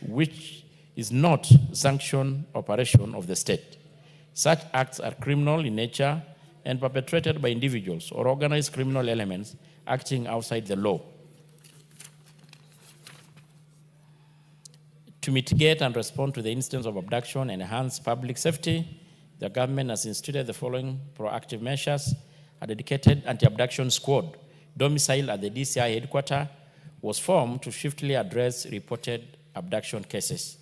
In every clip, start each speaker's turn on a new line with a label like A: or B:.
A: which is not sanctioned operation of the state. Such acts are criminal in nature and perpetrated by individuals or organized criminal elements acting outside the law. To mitigate and respond to the instance of abduction and enhance public safety, the government has instituted the following proactive measures. A dedicated anti-abduction squad domiciled at the DCI headquarters was formed to swiftly address reported abduction cases.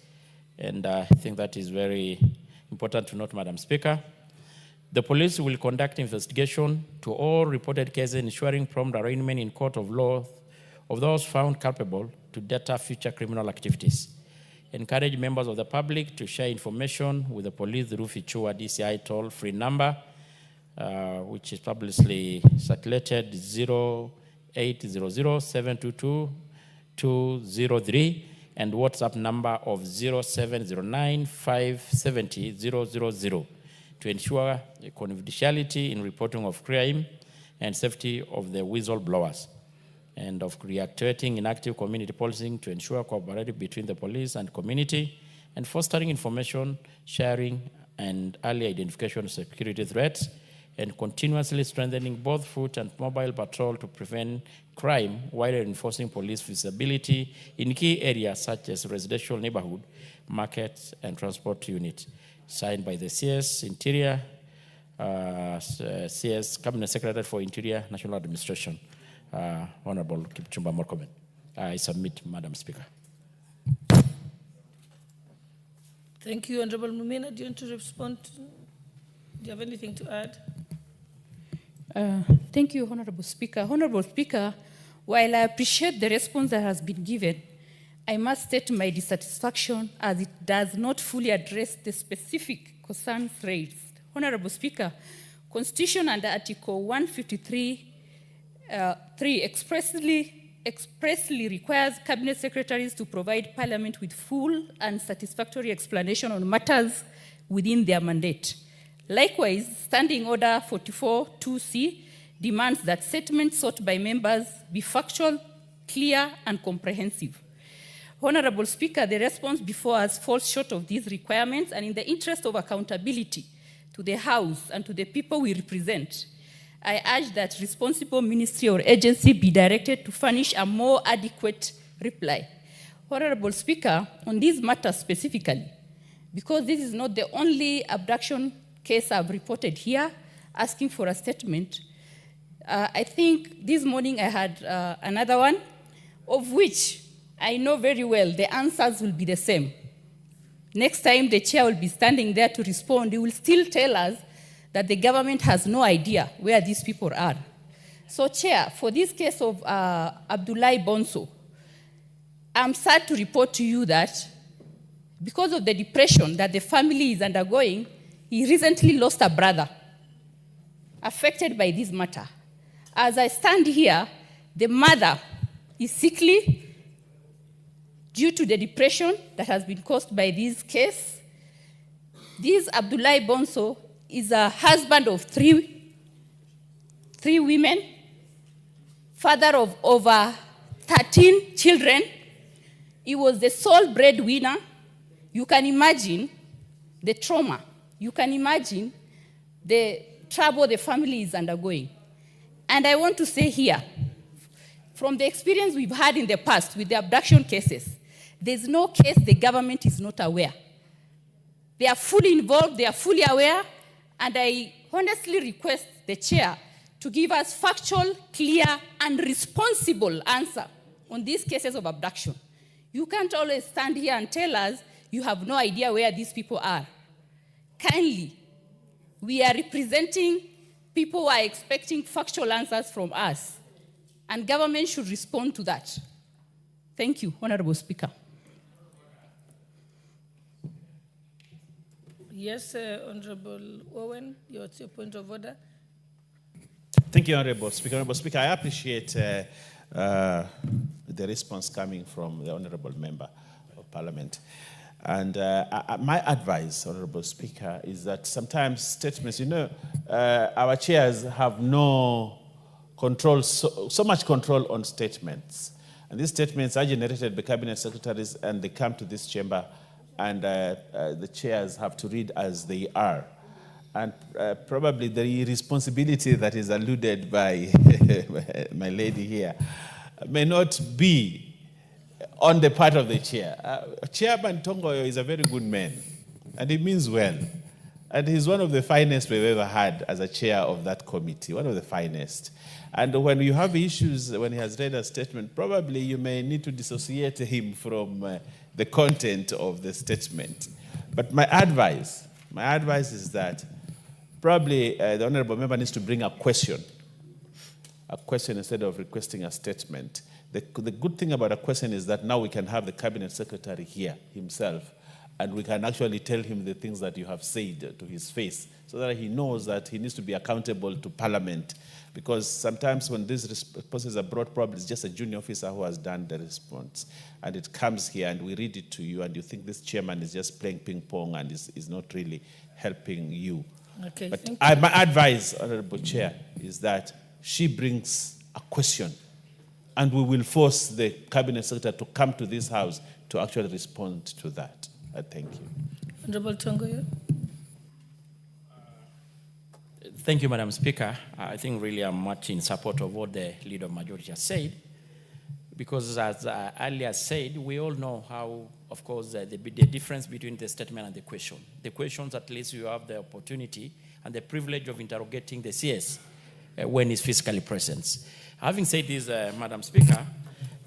A: And I think that is very important to note, Madam Speaker. The police will conduct investigation to all reported cases, ensuring prompt arraignment in court of law of those found culpable to deter future criminal activities. Encourage members of the public to share information with the police through Fichua DCI toll-free number, which is publicly circulated 0800-722-203, and WhatsApp number of 0709-570-000 to ensure confidentiality in reporting of crime and safety of the whistleblowers, and of reactivating inactive community policing to ensure cooperation between the police and community, and fostering information sharing and early identification of security threats, and continuously strengthening both foot and mobile patrol to prevent crime while reinforcing police visibility in key areas such as residential neighborhood, markets, and transport units. Signed by the CS Interior, CS Cabinet Secretary for Interior, National Administration, Honorable Kipchumba Murkomen. I submit, Madam Speaker.
B: Thank you, Honorable Mumina. Do you want to respond? Do you have anything to add?
C: Thank you, Honorable Speaker. Honorable Speaker, while I appreciate the response that has been given, I must state my dissatisfaction as it does not fully address the specific concerns raised. Honorable Speaker, Constitution under Article 153(3) expressly requires Cabinet Secretaries to provide Parliament with full and satisfactory explanation on matters within their mandate. Likewise, Standing Order 44(2)(c) demands that statements sought by members be factual, clear, and comprehensive. Honorable Speaker, the response before us falls short of these requirements, and in the interest of accountability to the House and to the people we represent, I urge that responsible ministry or agency be directed to furnish a more adequate reply. Honorable Speaker, on these matters specifically, because this is not the only abduction case I've reported here, asking for a statement, I think this morning I had another one, of which I know very well the answers will be the same. Next time the chair will be standing there to respond, he will still tell us that the government has no idea where these people are. So, Chair, for this case of Abdullahi Bonso, I'm sad to report to you that because of the depression that the family is undergoing, he recently lost a brother affected by this matter. As I stand here, the mother is sickly due to the depression that has been caused by this case. This Abdullahi Bonso is a husband of three women, father of over 13 children. He was the sole breadwinner. You can imagine the trauma. You can imagine the trouble the family is undergoing. And I want to say here, from the experience we've had in the past with the abduction cases, there's no case the government is not aware. They are fully involved, they are fully aware, and I honestly request the chair to give us factual, clear, and responsible answer on these cases of abduction. You can't always stand here and tell us you have no idea where these people are. Kindly, we are representing people who are expecting factual answers from us, and government should respond to that. Thank you, Honorable Speaker.
B: Yes, Honorable Owen, what's your point of order?
D: Thank you, Honorable Speaker. Honorable Speaker, I appreciate the response coming from the Honorable Member of Parliament. And my advice, Honorable Speaker, is that sometimes statements, our chairs have no control, so much control on statements. And these statements are generated by cabinet secretaries, and they come to this chamber, and the chairs have to read as they are. And probably the responsibility that is alluded by my lady here may not be on the part of the chair. Chairman Tongoyo is a very good man, and he means well. And he's one of the finest we've ever had as a chair of that committee, one of the finest. And when you have issues, when he has read a statement, probably you may need to dissociate him from the content of the statement. But my advice is that probably the honorable member needs to bring a question instead of requesting a statement. The good thing about a question is that now we can have the cabinet secretary here himself, and we can actually tell him the things that you have said to his face, so that he knows that he needs to be accountable to Parliament. Because sometimes when these responses are brought, probably it's just a junior officer who has done the response. And it comes here and we read it to you, and you think this chairman is just playing ping pong and is not really helping you.
B: Okay,
D: but
B: thank you.
D: my advice, Honorable Chair, is that she brings a question, and we will force the cabinet secretary to come to this house to actually respond to that. Thank you.
B: Honorable Tongoyo.
A: Thank you, Madam Speaker. I think really I'm much in support of what the Leader of Majority has said, because as I earlier said, we all know how, of course, the difference between the statement and the question. The questions, at least you have the opportunity and the privilege of interrogating the CS when he's physically present. Having said this, Madam Speaker,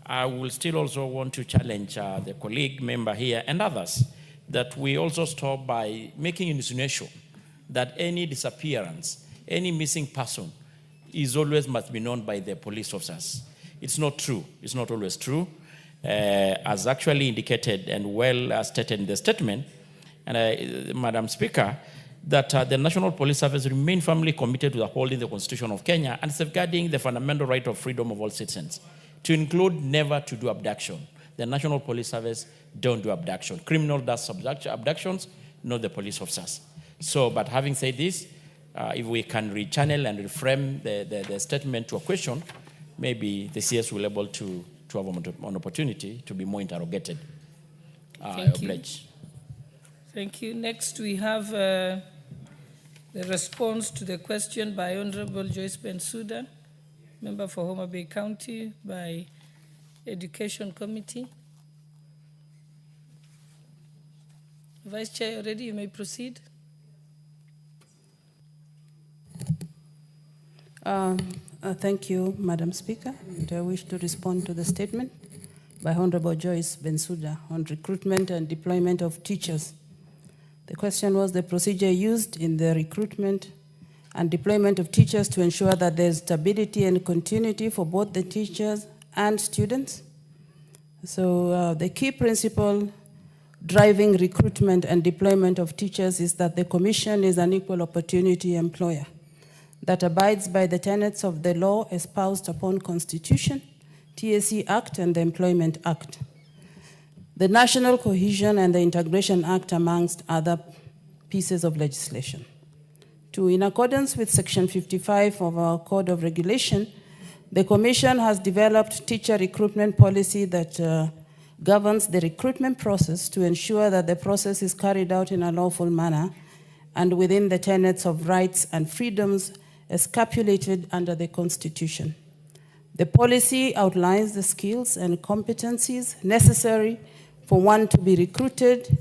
A: I will still also want to challenge the colleague member here and others that we also stop by making insinuation that any disappearance, any missing person is always must be known by the police officers. It's not true. It's not always true. As actually indicated and well stated in the statement, and Madam Speaker, that the National Police Service remain firmly committed to upholding the Constitution of Kenya and safeguarding the fundamental right of freedom of all citizens, to include never to do abduction. The National Police Service don't do abduction. Criminal does abductions, not the police officers. So, but having said this, if we can rechannel and reframe the statement to a question, maybe the CS will be able to have an opportunity to be more interrogated.
B: Thank you. Thank you. Next, we have the response to the question by Honorable Joyce Bensouda, member for Homa Bay County by Education Committee. Vice Chair, already you may proceed.
E: Thank you, Madam Speaker. And I wish to respond to the statement by Honorable Joyce Bensouda on recruitment and deployment of teachers. The question was the procedure used in the recruitment and deployment of teachers to ensure that there's stability and continuity for both the teachers and students. So the key principle driving recruitment and deployment of teachers is that the Commission is an equal opportunity employer that abides by the tenets of the law espoused upon Constitution, TSC Act, and the Employment Act, the National Cohesion and the Integration Act, amongst other pieces of legislation. 2, in accordance with Section 55 of our Code of Regulation, the Commission has developed teacher recruitment policy that governs the recruitment process to ensure that the process is carried out in a lawful manner and within the tenets of rights and freedoms stipulated under the Constitution. The policy outlines the skills and competencies necessary for one to be recruited,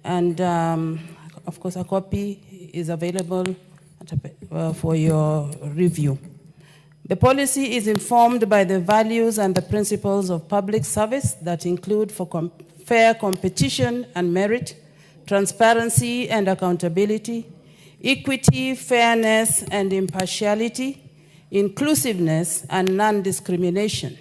E: and of course a copy is available for your review. The policy is informed by the values and the principles of public service that include fair competition and merit, transparency and accountability, equity, fairness and impartiality, inclusiveness and non-discrimination.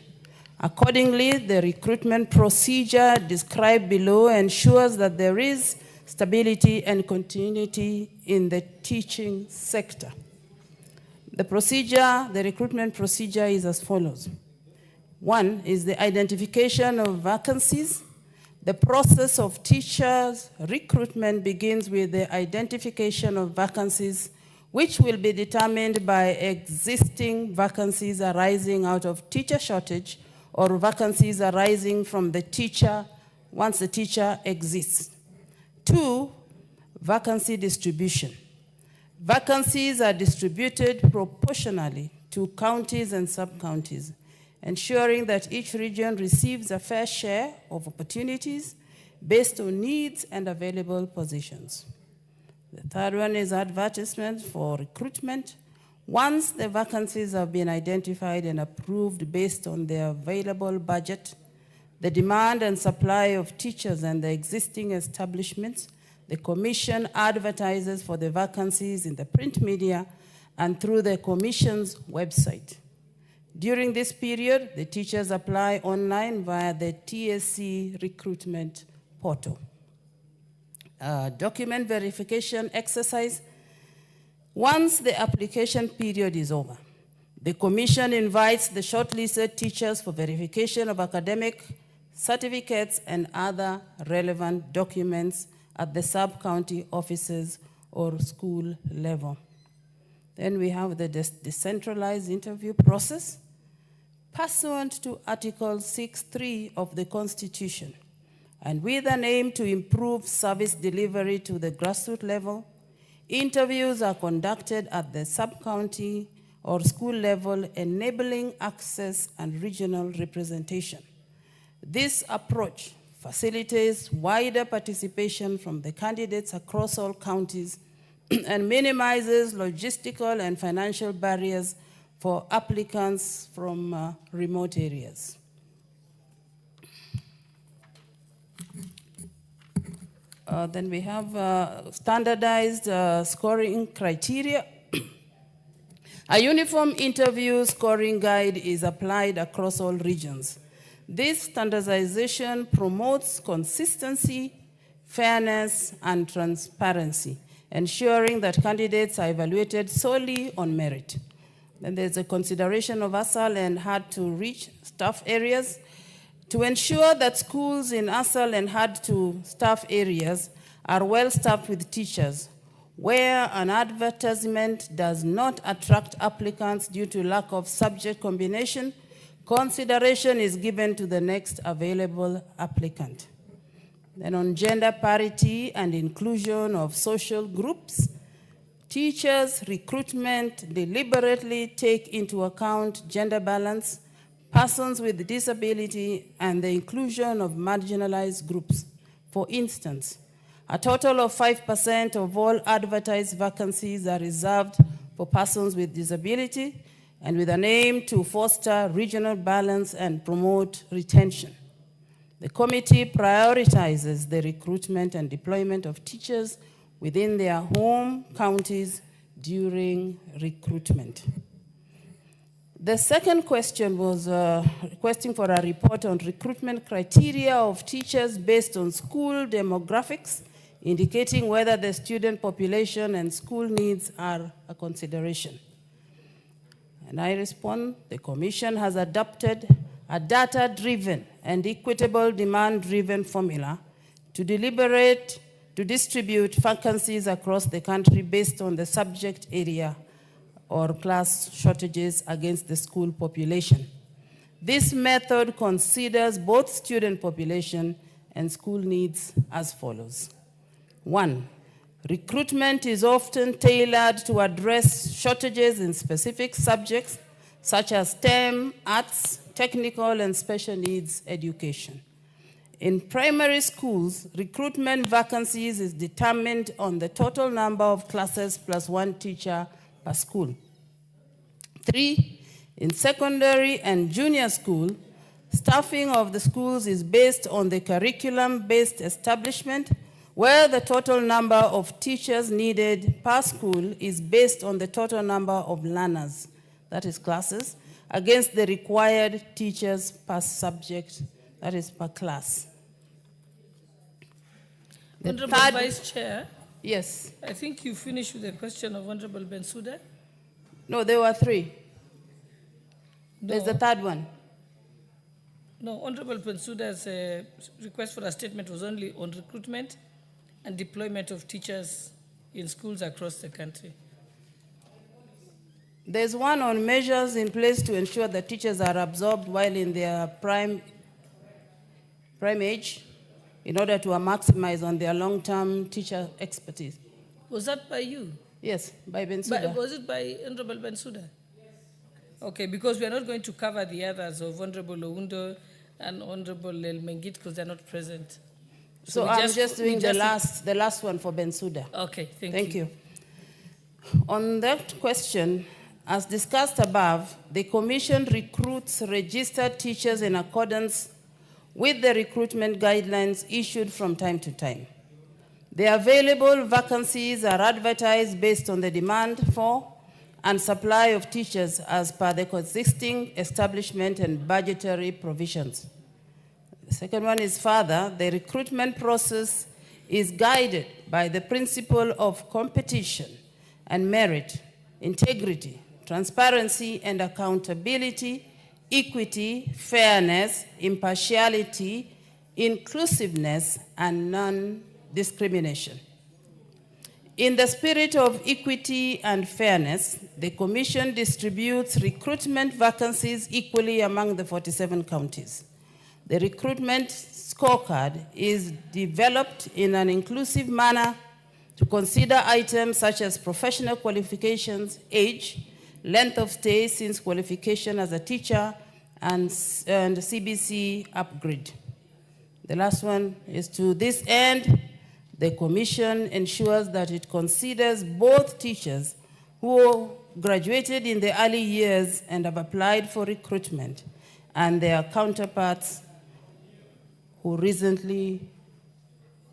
E: Accordingly, the recruitment procedure described below ensures that there is stability and continuity in the teaching sector. The recruitment procedure is as follows. 1 is the identification of vacancies. The process of teachers' recruitment begins with the identification of vacancies, which will be determined by existing vacancies arising out of teacher shortage or vacancies arising from the teacher once the teacher exists. 2, vacancy distribution. Vacancies are distributed proportionally to counties and sub-counties, ensuring that each region receives a fair share of opportunities based on needs and available positions. The third one is advertisements for recruitment. Once the vacancies have been identified and approved based on the available budget, the demand and supply of teachers and the existing establishments, the Commission advertises for the vacancies in the print media and through the Commission's website. During this period, the teachers apply online via the TSC recruitment portal. Document verification exercise. Once the application period is over, the Commission invites the shortlisted teachers for verification of academic certificates and other relevant documents at the sub-county offices or school level. Then we have the decentralized interview process. Pursuant to Article 6.3 of the Constitution, and with an aim to improve service delivery to the grassroots level, interviews are conducted at the sub-county or school level, enabling access and regional representation. This approach facilitates wider participation from the candidates across all counties and minimizes logistical and financial barriers for applicants from remote areas. Then we have standardized scoring criteria. A uniform interview scoring guide is applied across all regions. This standardization promotes consistency, fairness, and transparency, ensuring that candidates are evaluated solely on merit. Then there's a consideration of ASAL and hard-to-reach staff areas. To ensure that schools in ASAL and hard-to-staff areas are well-staffed with teachers, where an advertisement does not attract applicants due to lack of subject combination, consideration is given to the next available applicant. Then on gender parity and inclusion of social groups, teachers' recruitment deliberately take into account gender balance, persons with disability, and the inclusion of marginalized groups. For instance, a total of 5% of all advertised vacancies are reserved for persons with disability, and with an aim to foster regional balance and promote retention. The committee prioritizes the recruitment and deployment of teachers within their home counties during recruitment. The second question was requesting for a report on recruitment criteria of teachers based on school demographics, indicating whether the student population and school needs are a consideration. And I respond, the Commission has adopted a data-driven and equitable demand-driven formula to distribute vacancies across the country based on the subject area or class shortages against the school population. This method considers both student population and school needs as follows. 1, recruitment is often tailored to address shortages in specific subjects such as STEM, arts, technical, and special needs education. In primary schools, recruitment vacancies is determined on the total number of classes plus 1 teacher per school. 3, in secondary and junior school, staffing of the schools is based on the curriculum-based establishment, where the total number of teachers needed per school is based on the total number of learners, that is classes, against the required teachers per subject, that is per class.
B: Honorable Vice Chair.
E: Yes.
B: I think you finished with the question of Honorable Bensouda.
E: No, there were 3.
B: No.
E: There's the third one.
B: No, Honorable Bensouda's request for a statement was only on recruitment and deployment of teachers in schools across the country.
E: There's one on measures in place to ensure that teachers are absorbed while in their prime age in order to maximize on their long-term teacher expertise.
B: Was that by you?
E: Yes, by Bensouda.
B: Was it by Honorable Bensouda? Yes. Okay, because we are not going to cover the others of Honorable Oundo and Honorable El Mengit because they're not present.
E: So I'm just doing the last one for Bensouda.
B: Okay, thank you.
E: Thank you. On that question, as discussed above, the Commission recruits registered teachers in accordance with the recruitment guidelines issued from time to time. The available vacancies are advertised based on the demand for and supply of teachers as per the existing establishment and budgetary provisions. The second one is further, the recruitment process is guided by the principle of competition and merit, integrity, transparency and accountability, equity, fairness, impartiality, inclusiveness, and non-discrimination. In the spirit of equity and fairness, the Commission distributes recruitment vacancies equally among the 47 counties. The recruitment scorecard is developed in an inclusive manner to consider items such as professional qualifications, age, length of stay since qualification as a teacher, and CBC upgrade. The last one is to this end, the Commission ensures that it considers both teachers who graduated in the early years and have applied for recruitment and their counterparts who recently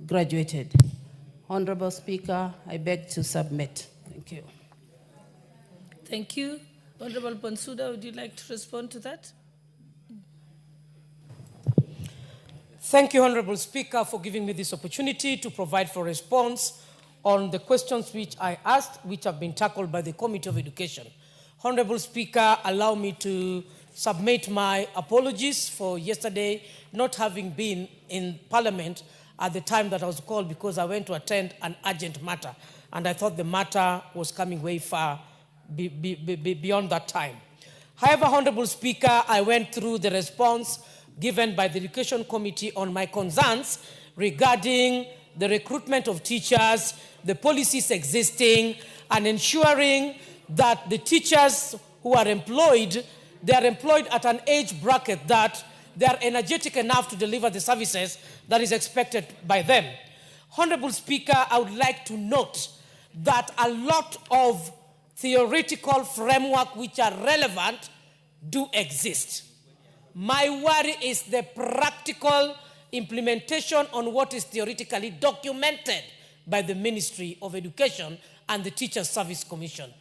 E: graduated. Honorable Speaker, I beg to submit. Thank you.
B: Thank you. Honorable Bensouda, would you like to respond to that?
F: Thank you, Honorable Speaker, for giving me this opportunity to provide for response on the questions which I asked, which have been tackled by the Committee of Education. Honorable Speaker, allow me to submit my apologies for yesterday not having been in Parliament at the time that I was called because I went to attend an urgent matter, and I thought the matter was coming way far beyond that time. However, Honorable Speaker, I went through the response given by the Education Committee on my concerns regarding the recruitment of teachers, the policies existing, and ensuring that the teachers who are employed, they are employed at an age bracket that they are energetic enough to deliver the services that is expected by them. Honorable Speaker, I would like to note that a lot of theoretical framework which are relevant do exist. My worry is the practical implementation on what is theoretically documented by the Ministry of Education and the Teachers Service Commission.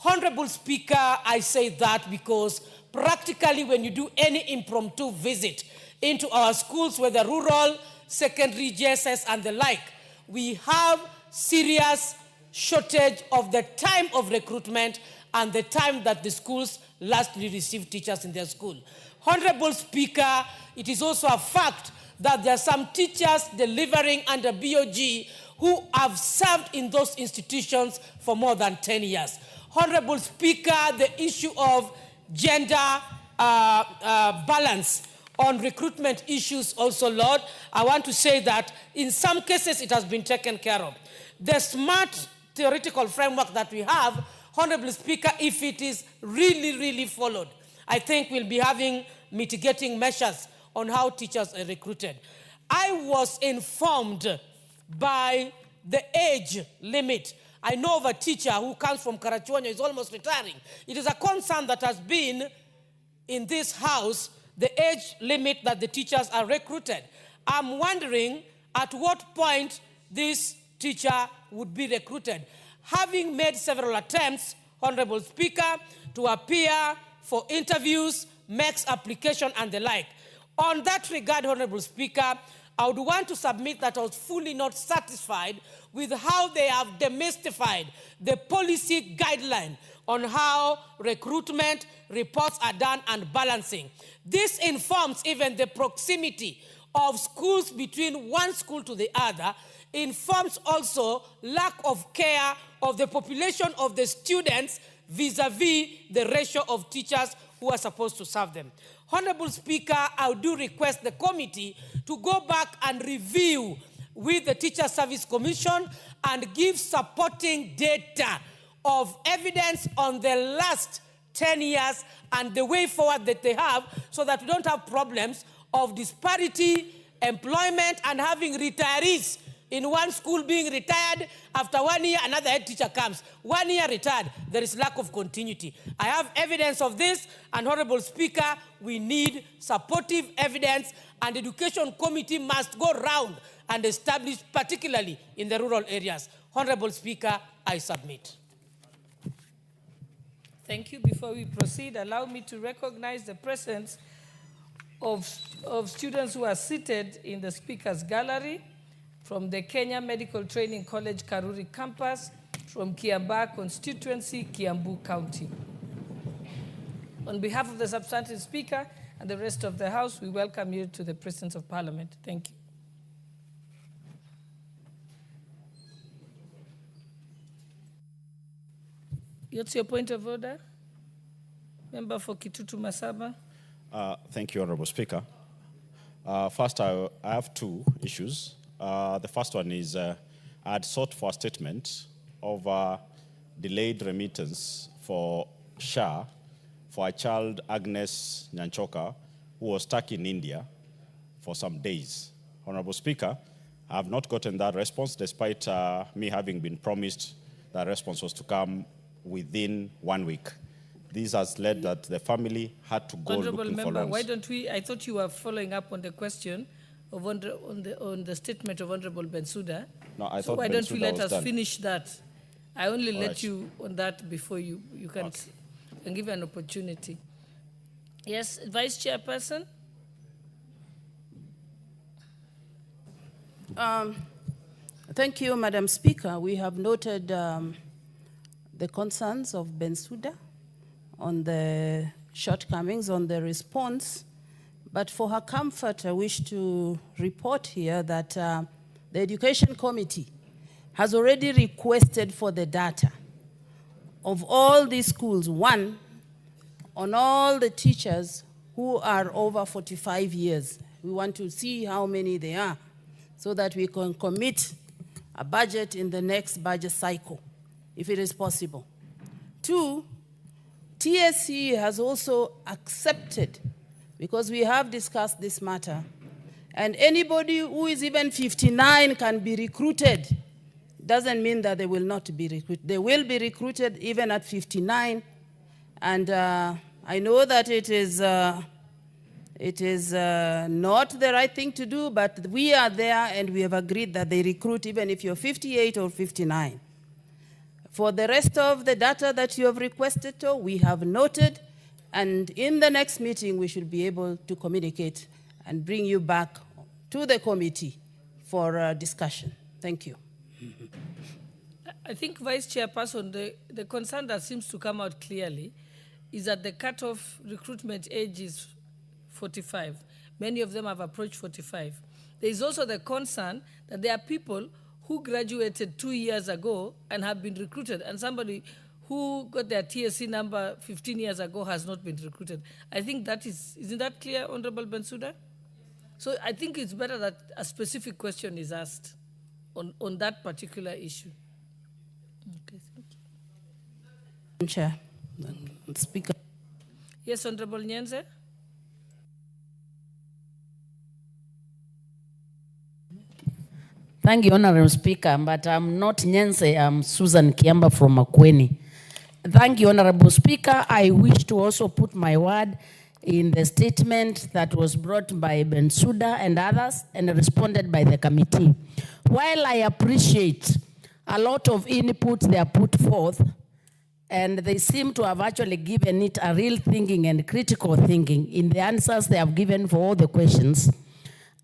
F: Honorable Speaker, I say that because practically when you do any impromptu visit into our schools, whether rural, secondary, JSS, and the like, we have serious shortage of the time of recruitment and the time that the schools lastly receive teachers in their school. Honorable Speaker, it is also a fact that there are some teachers delivering under BOG who have served in those institutions for more than 10 years. Honorable Speaker, the issue of gender balance on recruitment issues also, Lord, I want to say that in some cases it has been taken care of. The smart theoretical framework that we have, Honorable Speaker, if it is really followed, I think we'll be having mitigating measures on how teachers are recruited. I was informed by the age limit. I know of a teacher who comes from Karachuonyo, is almost retiring. It is a concern that has been in this house, the age limit that the teachers are recruited. I'm wondering at what point this teacher would be recruited. Having made several attempts, Honorable Speaker, to appear for interviews, makes application and the like. On that regard, Honorable Speaker, I would want to submit that I was fully not satisfied with how they have demystified the policy guideline on how recruitment reports are done and balancing. This informs even the proximity of schools between one school to the other, informs also lack of care of the population of the students vis-a-vis the ratio of teachers who are supposed to serve them. Honorable Speaker, I do request the committee to go back and review with the Teacher Service Commission and give supporting data of evidence on the last 10 years and the way forward that they have, so that we don't have problems of disparity, employment, and having retirees in one school being retired. After 1 year, another head teacher comes. 1 year retired, there is lack of continuity. I have evidence of this, and Honorable Speaker, we need supportive evidence, and the Education Committee must go round and establish, particularly in the rural areas. Honorable Speaker, I submit.
B: Thank you. Before we proceed, allow me to recognize the presence of students who are seated in the Speaker's Gallery from the Kenya Medical Training College Karuri campus, from Kiambaa constituency, Kiambu County. On behalf of the substantive Speaker and the rest of the House, we welcome you to the presence of Parliament. Thank you. What's your point of order? Member for Kitutu Masaba.
G: Thank you, Honorable Speaker. First, I have two issues. The first one is I had sought for a statement of delayed remittance for SHA for a child, Agnes Nyanchoka, who was stuck in India for some days. Honorable Speaker, I have not gotten that response, despite me having been promised that response was to come within 1 week. This has led that the family had to go
B: Honorable
G: looking
B: member,
G: for loans.
B: why don't we, I thought you were following up on the question of on the statement of Honorable Bensouda.
G: No, I
B: so
G: thought
B: why don't we
G: Bensouda
B: let
G: was
B: us
G: done.
B: finish that? I only
G: All
B: let
G: right.
B: you on that before you can,
G: Okay.
B: can give an opportunity. Yes, Vice Chairperson?
E: Thank you, Madam Speaker. We have noted the concerns of Bensouda on the shortcomings on the response. But for her comfort, I wish to report here that the Education Committee has already requested for the data of all these schools, one, on all the teachers who are over 45 years. We want to see how many they are so that we can commit a budget in the next budget cycle, if it is possible. Two, TSC has also accepted, because we have discussed this matter, and anybody who is even 59 can be recruited. Doesn't mean that they will not be recruited. They will be recruited even at 59, and I know that it is not the right thing to do, but we are there and we have agreed that they recruit even if you're 58 or 59. For the rest of the data that you have requested, we have noted, and in the next meeting we should be able to communicate and bring you back to the committee for discussion. Thank you.
B: I think, Vice Chairperson, the concern that seems to come out clearly is that the cutoff recruitment age is 45. Many of them have approached 45. There is also the concern that there are people who graduated 2 years ago and have been recruited, and somebody who got their TSC number 15 years ago has not been recruited. I think that isn't that clear, Honorable Bensouda? So I think it's better that a specific question is asked on that particular issue. Okay, thank you.
E: Chair, Speaker.
B: Yes, Honorable Nyenze.
H: Thank you, Honorable Speaker, but I'm not Nyense, I'm Susan Kiamba from Makueni. Thank you, Honorable Speaker. I wish to also put my word in the statement that was brought by Bensouda and others and responded by the committee. While I appreciate a lot of input they are put forth, and they seem to have actually given it a real thinking and critical thinking in the answers they have given for all the questions,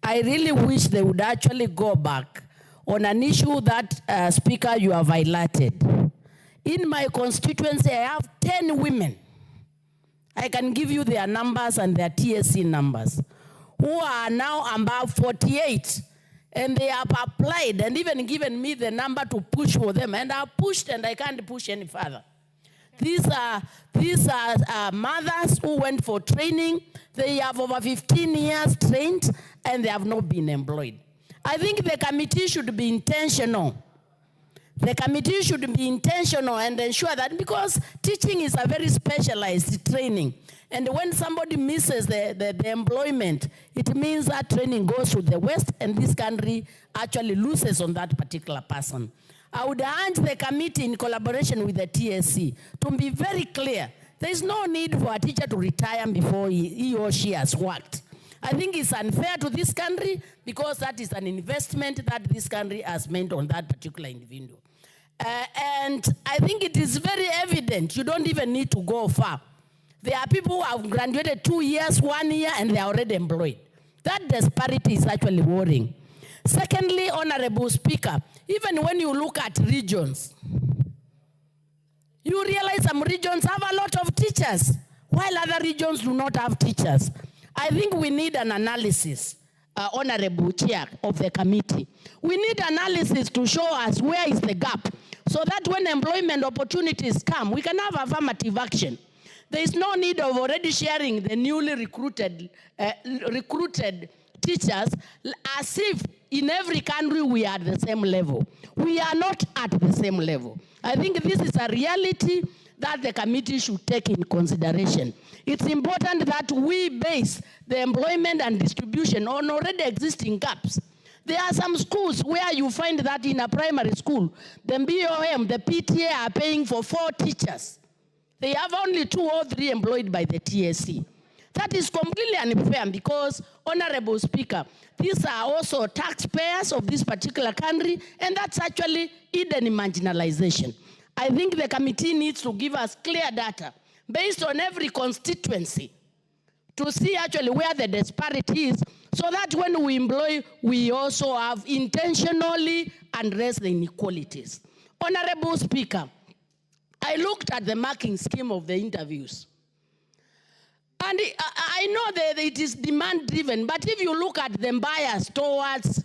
H: I really wish they would actually go back on an issue that, Speaker, you have highlighted. In my constituency, I have 10 women. I can give you their numbers and their TSC numbers, who are now above 48. And they have applied and even given me the number to push for them. And I've pushed and I can't push any further. These are mothers who went for training. They have over 15 years trained and they have not been employed. I think the committee should be intentional. The committee should be intentional and ensure that, because teaching is a very specialized training. And when somebody misses the employment, it means that training goes to the West and this country actually loses on that particular person. I would urge the committee in collaboration with the TSC to be very clear. There is no need for a teacher to retire before he or she has worked. I think it's unfair to this country because that is an investment that this country has made on that particular individual. And I think it is very evident. You don't even need to go far. There are people who have graduated 2 years, 1 year, and they are already employed. That disparity is actually worrying. Secondly, Honorable Speaker, even when you look at regions, you realize some regions have a lot of teachers, while other regions do not have teachers. I think we need an analysis, Honorable Chair of the committee. We need analysis to show us where is the gap, so that when employment opportunities come, we can have affirmative action. There is no need of already sharing the newly recruited teachers as if in every country we are at the same level. We are not at the same level. I think this is a reality that the committee should take in consideration. It's important that we base the employment and distribution on already existing gaps. There are some schools where you find that in a primary school, the BOM, the PTA are paying for 4 teachers. They have only 2 or 3 employed by the TSC. That is completely unfair because, Honorable Speaker, these are also taxpayers of this particular country, and that's actually hidden marginalization. I think the committee needs to give us clear data based on every constituency to see actually where the disparity is, so that when we employ, we also have intentionally addressed the inequalities. Honorable Speaker, I looked at the marking scheme of the interviews. And I know that it is demand-driven, but if you look at the bias towards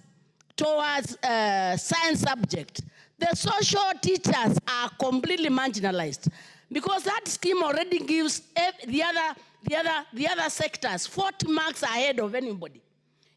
H: science subject, the social teachers are completely marginalized because that scheme already gives the other sectors 40 marks ahead of anybody.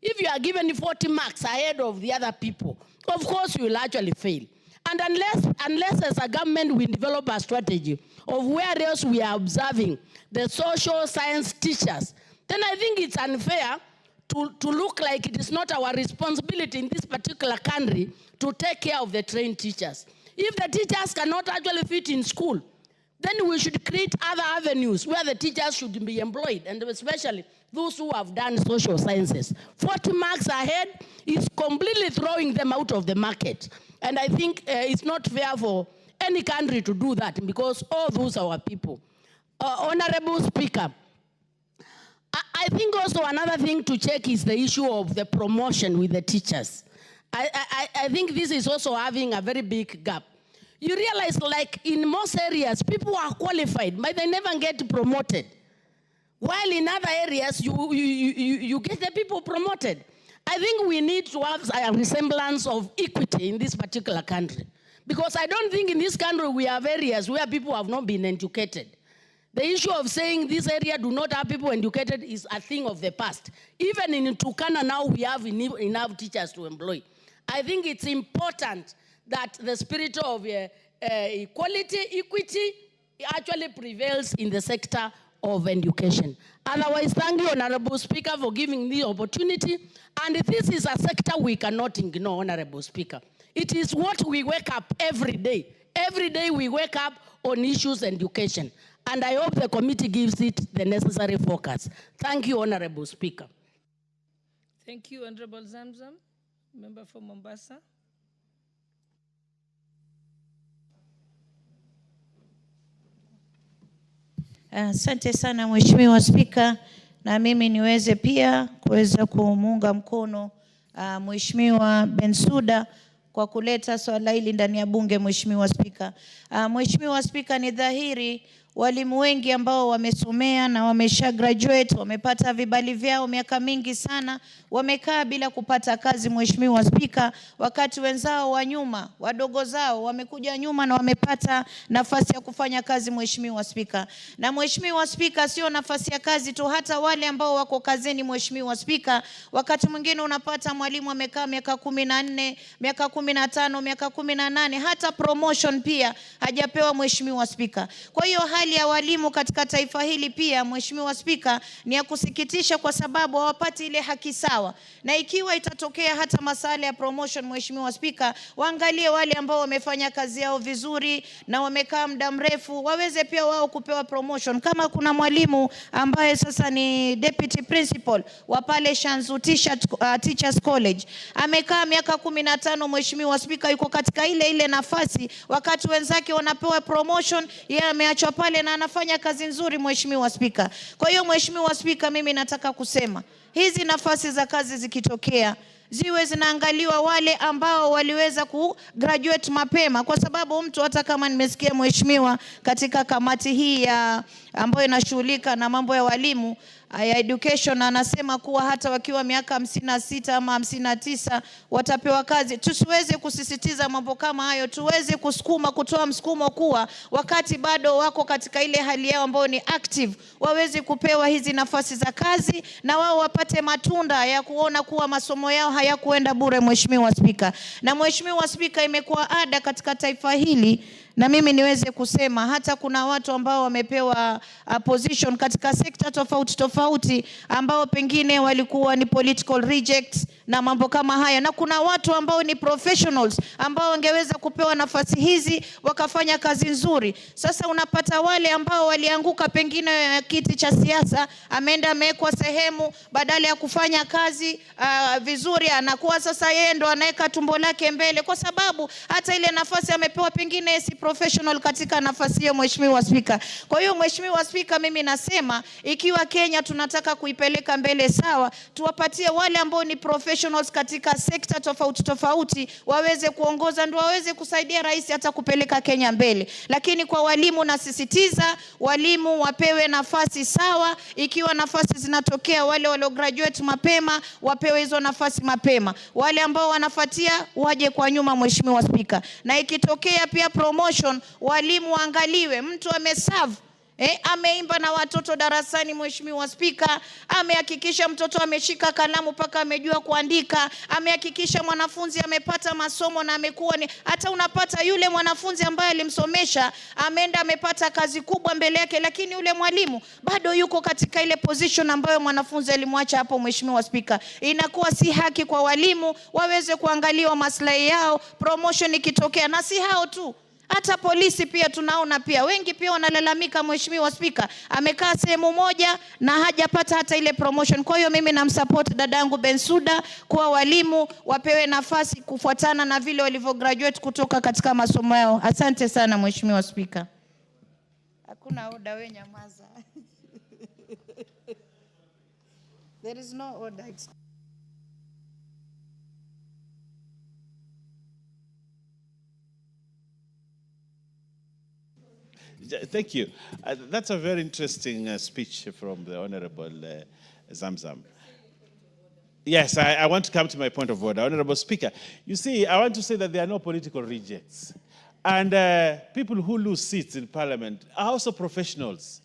H: If you are given 40 marks ahead of the other people, of course you will actually fail. And unless as a government we develop a strategy of where else we are observing the social science teachers, then I think it's unfair to look like it is not our responsibility in this particular country to take care of the trained teachers. If the teachers cannot actually fit in school, then we should create other avenues where the teachers should be employed, and especially those who have done social sciences. 40 marks ahead is completely throwing them out of the market. And I think it's not fair for any country to do that because all those are our people. Honorable Speaker, I think also another thing to check is the issue of the promotion with the teachers. I think this is also having a very big gap. You realize, like in most areas, people are qualified, but they never get promoted. While in other areas, you get the people promoted. I think we need to have a resemblance of equity in this particular country. Because I don't think in this country we have areas where people have not been educated. The issue of saying this area do not have people educated is a thing of the past. Even in Turkana now we have enough teachers to employ. I think it's important that the spirit of equality, equity actually prevails in the sector of education. Otherwise, thank you, Honorable Speaker, for giving the opportunity. And this is a sector we cannot ignore, Honorable Speaker. It is what we wake up every day. Every day we wake up on issues and education. And I hope the committee gives it the necessary focus. Thank you, Honorable Speaker.
B: Thank you, Honorable Zamzam. Member for Mombasa.
I: Asante sana Mheshimiwa Spika, na mimi niweze pia kuweza kumuunga mkono Mheshimiwa Bensouda kwa kuleta swala hili ndani ya bunge. Mheshimiwa Spika, Mheshimiwa Spika, ni dhahiri walimu wengi ambao wamesomea na wamesha graduate, wamepata vibali vyao miaka mingi sana, wamekaa bila kupata kazi, Mheshimiwa Spika, wakati wenzao wa nyuma, wadogo zao wamekuja nyuma na wamepata nafasi ya kufanya kazi, Mheshimiwa Spika. Na Mheshimiwa Spika, sio nafasi ya kazi tu, hata wale ambao wako kazini, Mheshimiwa Spika, wakati mwingine unapata mwalimu amekaa miaka 14, miaka 15, miaka 18, hata promotion pia hajapewa, Mheshimiwa Spika. Kwa hiyo hali ya walimu katika taifa hili pia, Mheshimiwa Spika, ni ya kusikitisha kwa sababu hawapati ile haki sawa. Na ikiwa itatokea hata masala ya promotion, Mheshimiwa Spika, waangalie wale ambao wamefanya kazi yao vizuri na wamekaa muda mrefu, waweze pia wao kupewa promotion. Kama kuna mwalimu ambaye sasa ni deputy principal wa pale Shanzu Teachers College, amekaa miaka 15, Mheshimiwa Spika, yuko katika ile nafasi, wakati wenzake wanapewa promotion, yeye ameachwa pale na anafanya kazi nzuri, Mheshimiwa Spika. Kwa hiyo Mheshimiwa Spika, mimi nataka kusema hizi nafasi za kazi zikitokea, ziwe zinaangaliwa wale ambao waliweza kugraduate mapema, kwa sababu mtu, hata kama nimesikia Mheshimiwa katika kamati hii ya ambayo inashughulika na mambo ya walimu ya education, anasema kuwa hata wakiwa miaka 56 ama 59 watapewa kazi. Tusiweze kusisitiza mambo kama hayo, tuweze kutoa msukumo kuwa wakati bado wako katika ile hali yao ambayo ni active, waweze kupewa hizi nafasi za kazi na wao wapate matunda ya kuona kuwa masomo yao hayakuenda bure, Mheshimiwa Spika. Na Mheshimiwa Spika, imekuwa ada katika taifa hili, na mimi niweze kusema hata kuna watu ambao wamepewa position katika sekta tofauti ambao pengine walikuwa ni political rejects na mambo kama haya, na kuna watu ambao ni professionals ambao wangeweza kupewa nafasi hizi wakafanya kazi nzuri. Sasa unapata wale ambao walianguka pengine kiti cha siasa, ameenda amewekwa sehemu, badala ya kufanya kazi vizuri, anakuwa sasa yeye ndo anaweka tumbo lake mbele, kwa sababu hata ile nafasi amepewa pengine si professional katika nafasi hiyo, Mheshimiwa Spika. Kwa hiyo Mheshimiwa Spika, mimi nasema ikiwa Kenya tunataka kuipeleka mbele sawa, tuwapatie wale ambao ni professionals katika sekta tofauti waweze kuongoza, ndio waweze kusaidia rais hata kupeleka Kenya mbele. Lakini kwa walimu nasisitiza, walimu wapewe nafasi sawa. Ikiwa nafasi zinatokea, wale walio graduate mapema wapewe hizo nafasi mapema, wale ambao wanafuatia waje kwa nyuma, Mheshimiwa Spika. Na ikitokea pia promotion, walimu waangaliwe, mtu ameserve ameimba na watoto darasani, Mheshimiwa Spika, amehakikisha mtoto ameshika kalamu paka amejua kuandika, amehakikisha mwanafunzi amepata masomo na amekuwa ni, hata unapata yule mwanafunzi ambaye alimsomesha ameenda amepata kazi kubwa mbele yake, lakini yule mwalimu bado yuko katika ile position ambayo mwanafunzi alimwacha hapo, Mheshimiwa Spika. Inakuwa si haki kwa walimu, waweze kuangaliwa maslahi yao promotion ikitokea. Na si hao tu, hata polisi pia tunaona pia wengi pia wanalalamika, Mheshimiwa Spika, amekaa sehemu moja na hajapata hata ile promotion. Kwa hiyo mimi namsupport dadangu Bensouda kwa walimu wapewe nafasi kufuatana na vile walivyo graduate kutoka katika masomo yao. Asante sana, Mheshimiwa Spika. Hakuna order, wewe nyamaza. There is no order.
D: Thank you. That's a very interesting speech from the Honorable Zamzam. Yes, I want to come to my point of order. Honorable Speaker, you see, I want to say that there are no political rejects. And people who lose seats in Parliament are also professionals.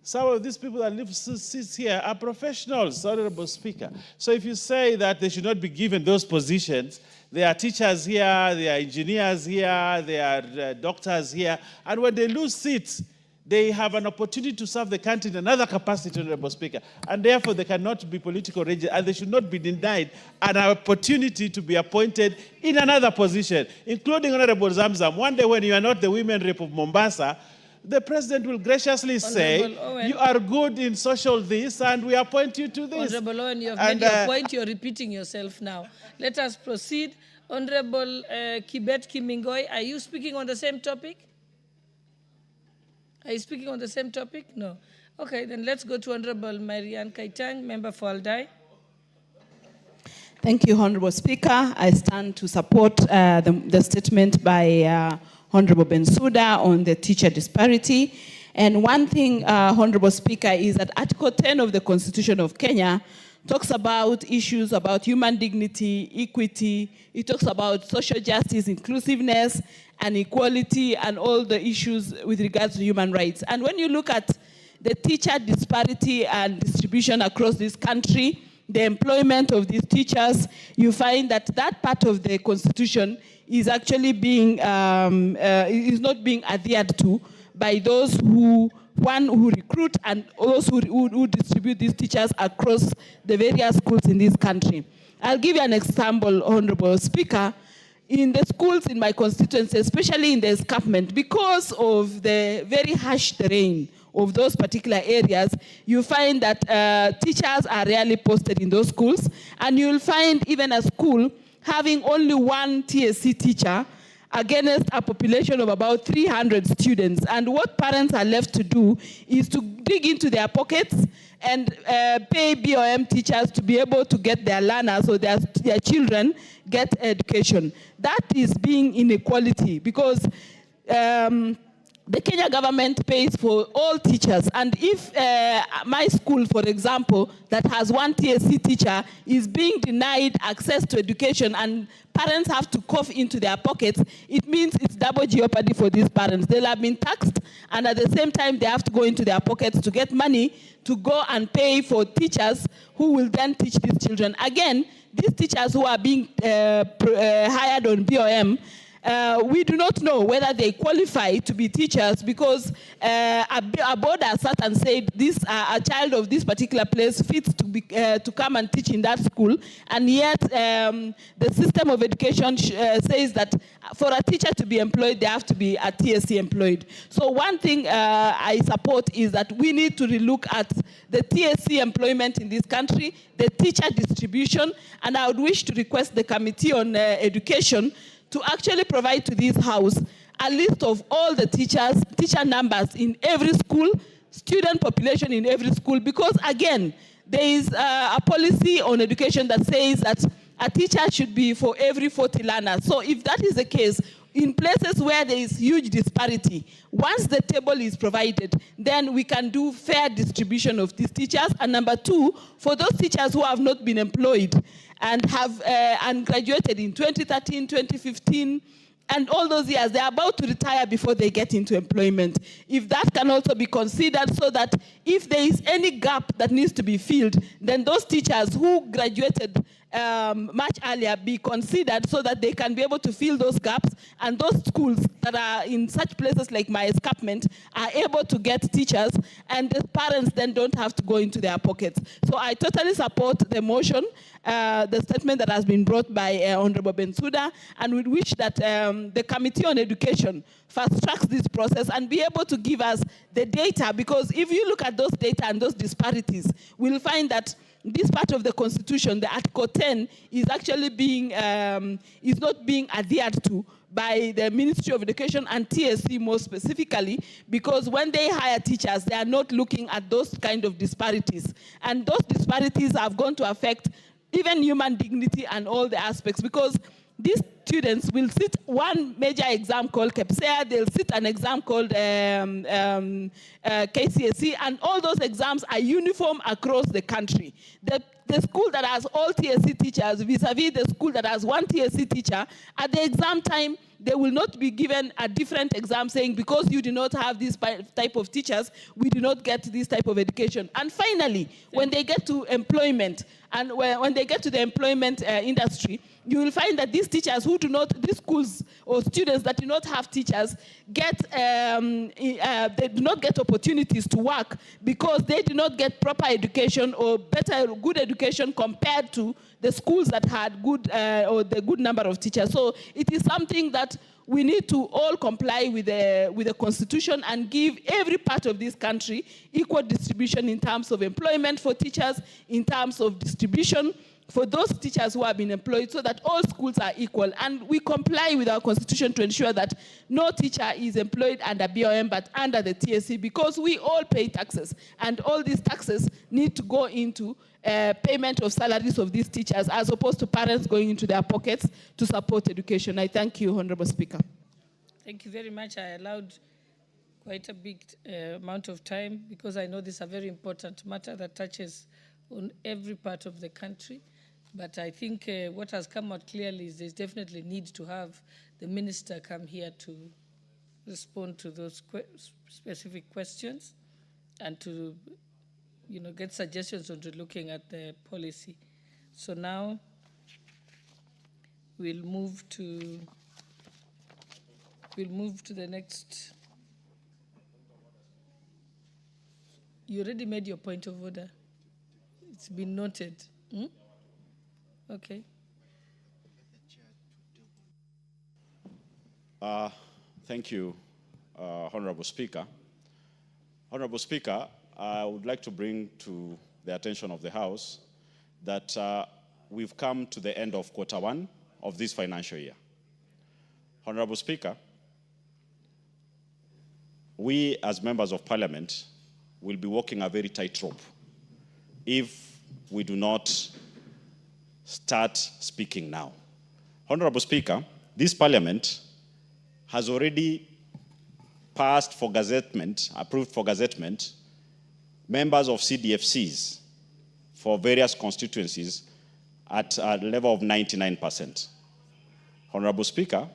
D: Some of these people that leave seats here are professionals, Honorable Speaker. So if you say that they should not be given those positions, there are teachers here, there are engineers here, there are doctors here, and when they lose seats, they have an opportunity to serve the country in another capacity, Honorable Speaker, and therefore they cannot be political rejects, and they should not be denied an opportunity to be appointed in another position, including Honorable Zamzam. One day when you are not the women rep of Mombasa, the president will graciously say, you are good in social this, and we appoint you to this.
B: Honorable Owen, you have made your point. You're repeating yourself now. Let us proceed. Honorable Kibet Kimingoi, are you speaking on the same topic? Are you speaking on the same topic? No. Okay, then let's go to Honorable Marianne Kaitang, member for Aldai.
J: Thank you, Honorable Speaker. I stand to support the statement by Honorable Bensouda on the teacher disparity. And one thing, Honorable Speaker, is that Article 10 of the Constitution of Kenya talks about issues about human dignity, equity. It talks about social justice, inclusiveness, and equality, and all the issues with regards to human rights. And when you look at the teacher disparity and distribution across this country, the employment of these teachers, you find that that part of the Constitution is actually being, is not being adhered to by those who recruit and those who distribute these teachers across the various schools in this country. I'll give you an example, Honorable Speaker. In the schools in my constituency, especially in the escarpment, because of the very harsh terrain of those particular areas, you find that teachers are rarely posted in those schools, and you'll find even a school having only one TSC teacher against a population of about 300 students. And what parents are left to do is to dig into their pockets and pay BOM teachers to be able to get their learners or their children get education. That is being inequality, because the Kenya government pays for all teachers, and if my school, for example, that has one TSC teacher is being denied access to education and parents have to cough into their pockets, it means it's double jeopardy for these parents. They'll have been taxed, and at the same time they have to go into their pockets to get money to go and pay for teachers who will then teach these children. Again, these teachers who are being hired on BOM, we do not know whether they qualify to be teachers, because a board has sat and said this a child of this particular place fits to come and teach in that school, and yet the system of education says that for a teacher to be employed, they have to be a TSC employed. So one thing I support is that we need to relook at the TSC employment in this country, the teacher distribution, and I would wish to request the Committee on Education to actually provide to this House a list of all the teacher numbers in every school, student population in every school, because again, there is a policy on education that says that a teacher should be for every 40 learners. So if that is the case, in places where there is huge disparity, once the table is provided, then we can do fair distribution of these teachers. And number two, for those teachers who have not been employed and have and graduated in 2013, 2015, and all those years, they're about to retire before they get into employment. If that can also be considered, so that if there is any gap that needs to be filled, then those teachers who graduated much earlier be considered, so that they can be able to fill those gaps, and those schools that are in such places like my escarpment are able to get teachers, and the parents then don't have to go into their pockets. So I totally support the motion, the statement that has been brought by Honorable Bensouda, and we wish that the Committee on Education fast-tracks this process and be able to give us the data, because if you look at those data and those disparities, we'll find that this part of the Constitution, the Article 10, is actually being, is not being adhered to by the Ministry of Education and TSC more specifically, because when they hire teachers, they are not looking at those kind of disparities. And those disparities have gone to affect even human dignity and all the aspects, because these students will sit one major exam called KPSEA, they'll sit an exam called KCSE, and all those exams are uniform across the country. The school that has all TSC teachers vis-a-vis the school that has one TSC teacher, at the exam time, they will not be given a different exam saying, because you do not have this type of teachers, we do not get this type of education. And finally, when they get to employment, and when they get to the employment industry, you will find that these teachers who do not, these schools or students that do not have teachers get, they do not get opportunities to work, because they do not get proper education or good education compared to the schools that had good, or the good number of teachers. So it is something that we need to all comply with the Constitution and give every part of this country equal distribution in terms of employment for teachers, in terms of distribution for those teachers who have been employed, so that all schools are equal. And we comply with our Constitution to ensure that no teacher is employed under BOM but under the TSC, because we all pay taxes, and all these taxes need to go into payment of salaries of these teachers, as opposed to parents going into their pockets to support education. I thank you, Honorable Speaker.
B: Thank you very much. I allowed quite a big amount of time because I know this is a very important matter that touches on every part of the country. But I think what has come out clearly is there's definitely need to have the minister come here to respond to those specific questions and to, get suggestions on looking at the policy. So now we'll move to the next. You already made your point of order. It's been noted. Okay.
G: Thank you, Honorable Speaker. Honorable Speaker, I would like to bring to the attention of the House that we've come to the end of Q1 of this financial year. Honorable Speaker, we as members of Parliament will be walking a very tight rope if we do not start speaking now. Honorable Speaker, this Parliament has already passed for gazettement, approved for gazettement, members of CDFCs for various constituencies at a level of 99%. Honorable Speaker,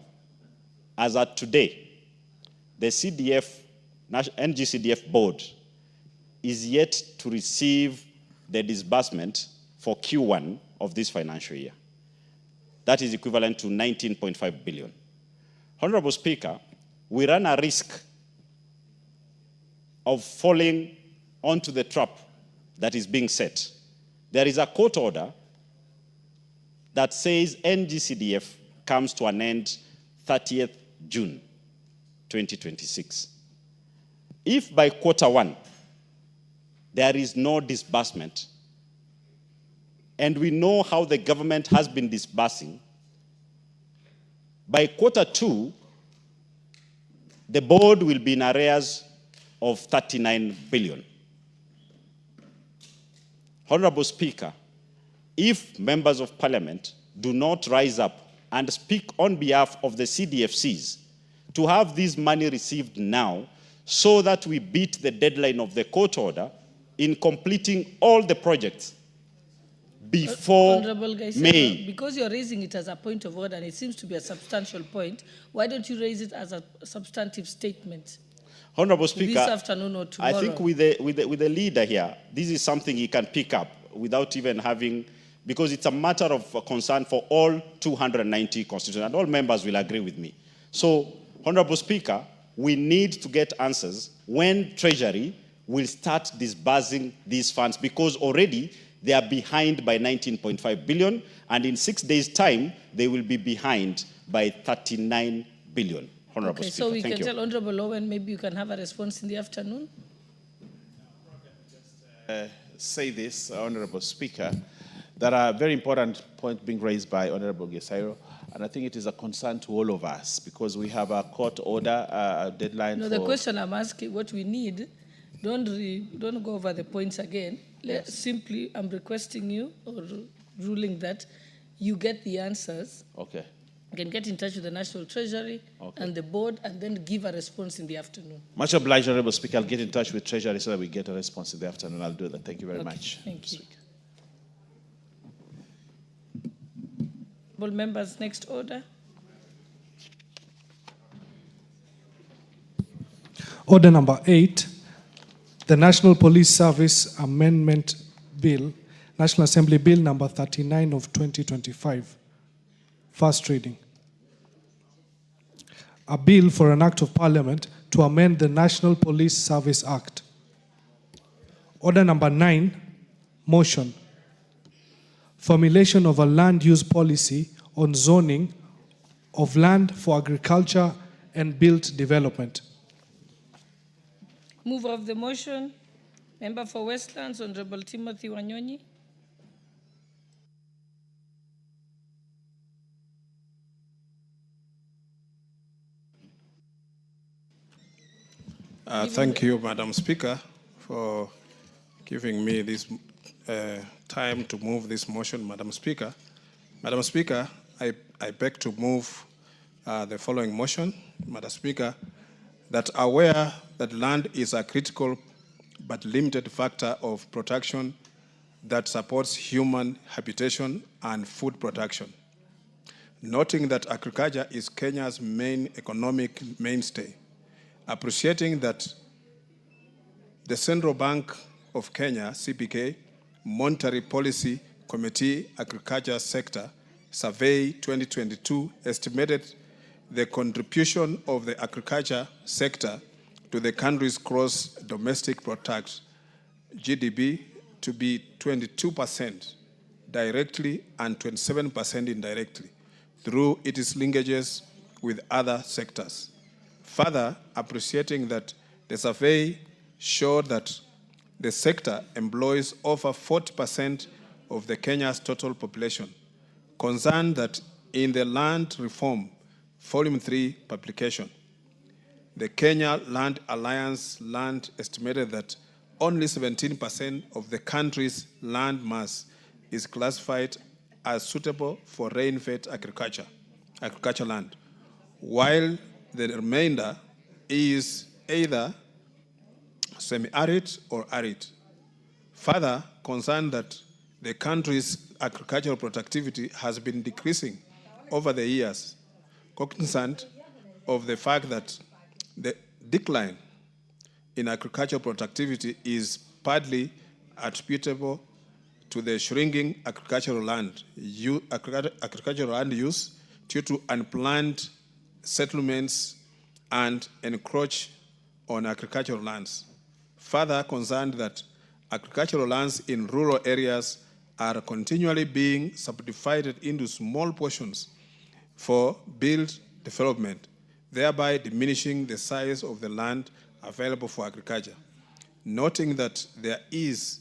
G: as at today, the NGCDF board is yet to receive the disbursement for Q1 of this financial year. That is equivalent to 19.5 billion. Honorable Speaker, we run a risk of falling onto the trap that is being set. There is a court order that says NGCDF comes to an end 30th June 2026. If by Q1 there is no disbursement, and we know how the government has been disbursing, by Q2, the board will be in arrears of 39 billion. Honorable Speaker, if members of Parliament do not rise up and speak on behalf of the CDFCs to have this money received now so that we beat the deadline of the court order in completing all the projects before May.
B: Because you're raising it as a point of order and it seems to be a substantial point, why don't you raise it as a substantive statement?
G: Honorable Speaker,
B: this afternoon or tomorrow?
G: I think with the leader here, this is something he can pick up without even having, because it's a matter of concern for all 290 constituents, and all members will agree with me. So, Honorable Speaker, we need to get answers when Treasury will start disbursing these funds, because already they are behind by 19.5 billion, and in 6 days' time, they will be behind by 39 billion. Honorable
B: Speaker, so we can tell Honorable Owen, maybe you can have a response in the afternoon?
D: Say this, Honorable Speaker. There are very important points being raised by Honorable Gesairo, and I think it is a concern to all of us because we have a court order, a deadline.
B: No, the question I'm asking, what we need, don't go over the points again.
D: Yes.
B: Simply, I'm requesting you or ruling that you get the answers.
D: Okay.
B: You can get in touch with the National Treasury and the board and then give a response in the afternoon.
D: Much obliged, Honorable Speaker. I'll get in touch with Treasury so that we get a response in the afternoon. I'll do that. Thank you very much.
B: Thank you. Members, next order.
K: Order number 8, the National Police Service Amendment Bill, National Assembly Bill number 39 of 2025. First reading. A bill for an act of Parliament to amend the National Police Service Act. Order number 9, motion. Formulation of a land use policy on zoning of land for agriculture and built development.
B: Mover of the motion, Member for Westlands, Honorable Timothy Wanyonyi.
L: Thank you, Madam Speaker, for giving me this time to move this motion, Madam Speaker. Madam Speaker, I beg to move the following motion. Madam Speaker, that are aware that land is a critical but limited factor of production that supports human habitation and food production. Noting that agriculture is Kenya's main economic mainstay, appreciating that the Central Bank of Kenya, CBK, Monetary Policy Committee Agriculture Sector Survey 2022 estimated the contribution of the agriculture sector to the country's gross domestic product, GDP, to be 22% directly and 27% indirectly through its linkages with other sectors. Further, appreciating that the survey showed that the sector employs over 40% of the Kenya's total population, concerned that in the Land Reform Volume 3 publication, the Kenya Land Alliance land estimated that only 17% of the country's land mass is classified as suitable for rain-fed agriculture land, while the remainder is either semi-arid or arid. Further, concerned that the country's agricultural productivity has been decreasing over the years, cognizant of the fact that the decline in agricultural productivity is partly attributable to the shrinking agricultural land use due to unplanned settlements and encroach on agricultural lands. Further, concerned that agricultural lands in rural areas are continually being subdivided into small portions for build development, thereby diminishing the size of the land available for agriculture. Noting that there is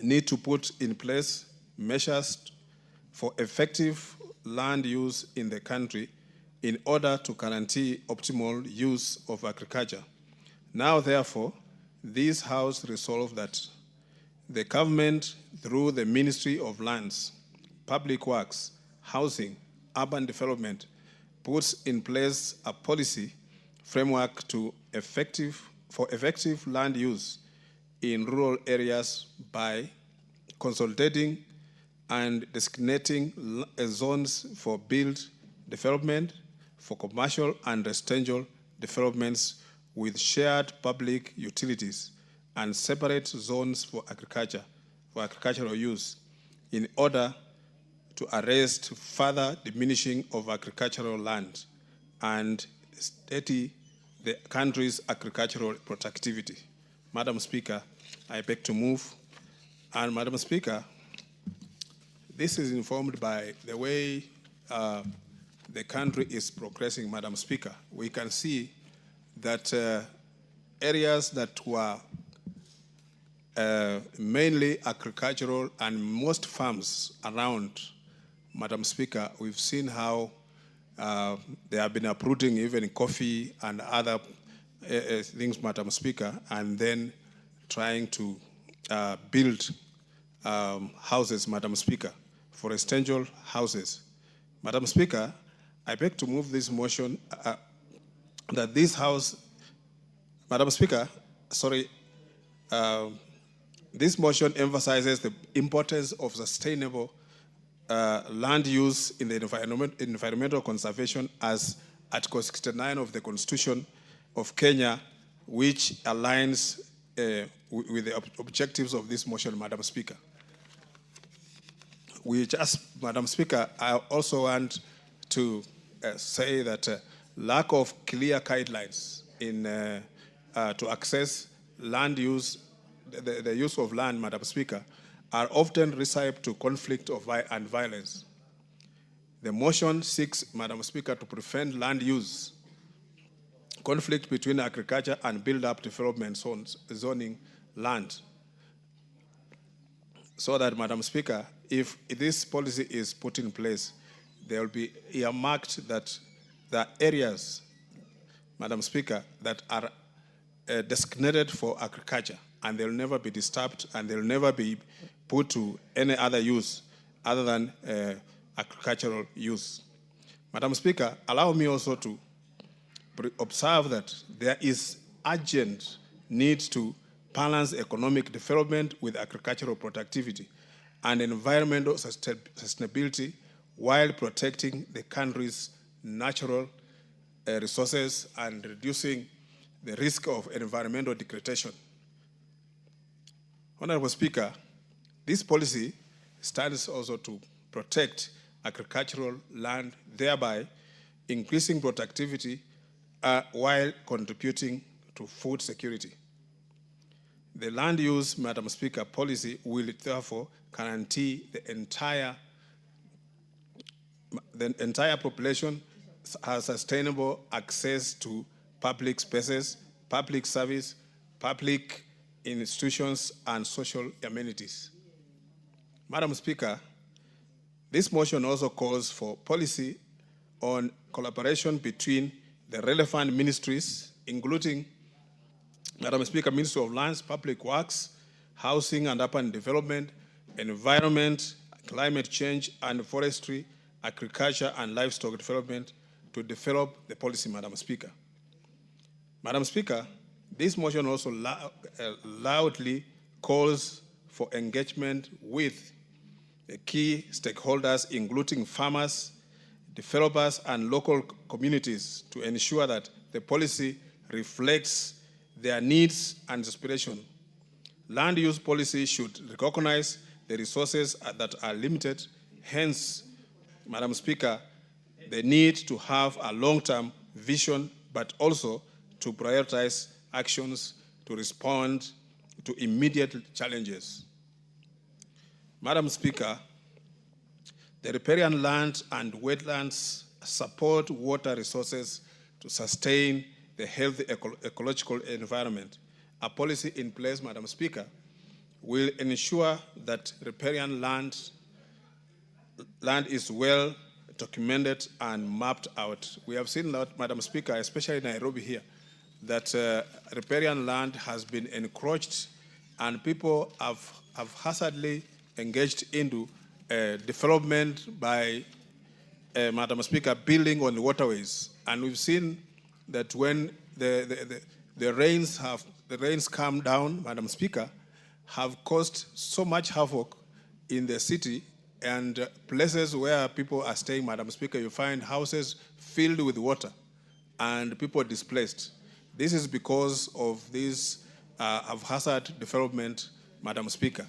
L: need to put in place measures for effective land use in the country in order to guarantee optimal use of agriculture. Now, therefore, this House resolved that the government, through the Ministry of Lands, Public Works, Housing, Urban Development, puts in place a policy framework for effective land use in rural areas by consolidating and designating zones for build development, for commercial and residential developments with shared public utilities, and separate zones for agricultural use, in order to arrest further diminishing of agricultural land and steady the country's agricultural productivity. Madam Speaker, I beg to move. And Madam Speaker, this is informed by the way the country is progressing, Madam Speaker. We can see that areas that were mainly agricultural and most farms around, Madam Speaker, we've seen how they have been uprooting even coffee and other things, Madam Speaker, and then trying to build houses, Madam Speaker, for residential houses. Madam Speaker, I beg to move this motion that this House, Madam Speaker, this motion emphasizes the importance of sustainable land use in the environmental conservation as Article 69 of the Constitution of Kenya, which aligns with the objectives of this motion, Madam Speaker. Madam Speaker, I also want to say that lack of clear guidelines in to access land use, the use of land, Madam Speaker, are often recipe to conflict and violence. The motion seeks, Madam Speaker, to prevent land use conflict between agriculture and build-up development zoning land. So that, Madam Speaker, if this policy is put in place, there will be earmarked that there are areas, Madam Speaker, that are designated for agriculture, and they'll never be disturbed, and they'll never be put to any other use other than agricultural use. Madam Speaker, allow me also to observe that there is urgent need to balance economic development with agricultural productivity and environmental sustainability while protecting the country's natural resources and reducing the risk of environmental degradation. Honorable Speaker, this policy stands also to protect agricultural land, thereby increasing productivity while contributing to food security. The land use, Madam Speaker, policy will therefore guarantee the entire population has sustainable access to public spaces, public service, public institutions, and social amenities. Madam Speaker, this motion also calls for policy on collaboration between the relevant ministries, including, Madam Speaker, Ministry of Lands, Public Works, Housing and Urban Development, Environment, Climate Change and Forestry, Agriculture and Livestock Development to develop the policy, Madam Speaker. Madam Speaker, this motion also loudly calls for engagement with the key stakeholders, including farmers, developers, and local communities to ensure that the policy reflects their needs and aspirations. Land use policy should recognize the resources that are limited, hence, Madam Speaker, the need to have a long-term vision, but also to prioritize actions to respond to immediate challenges. Madam Speaker, the riparian land and wetlands support water resources to sustain the healthy ecological environment. A policy in place, Madam Speaker, will ensure that riparian land is well documented and mapped out. We have seen that, Madam Speaker, especially in Nairobi here, that riparian land has been encroached and people have haphazardly engaged into development by, Madam Speaker, building on the waterways. And we've seen that when the rains come down, Madam Speaker, have caused so much havoc in the city and places where people are staying, Madam Speaker, you find houses filled with water and people displaced. This is because of this haphazard development, Madam Speaker.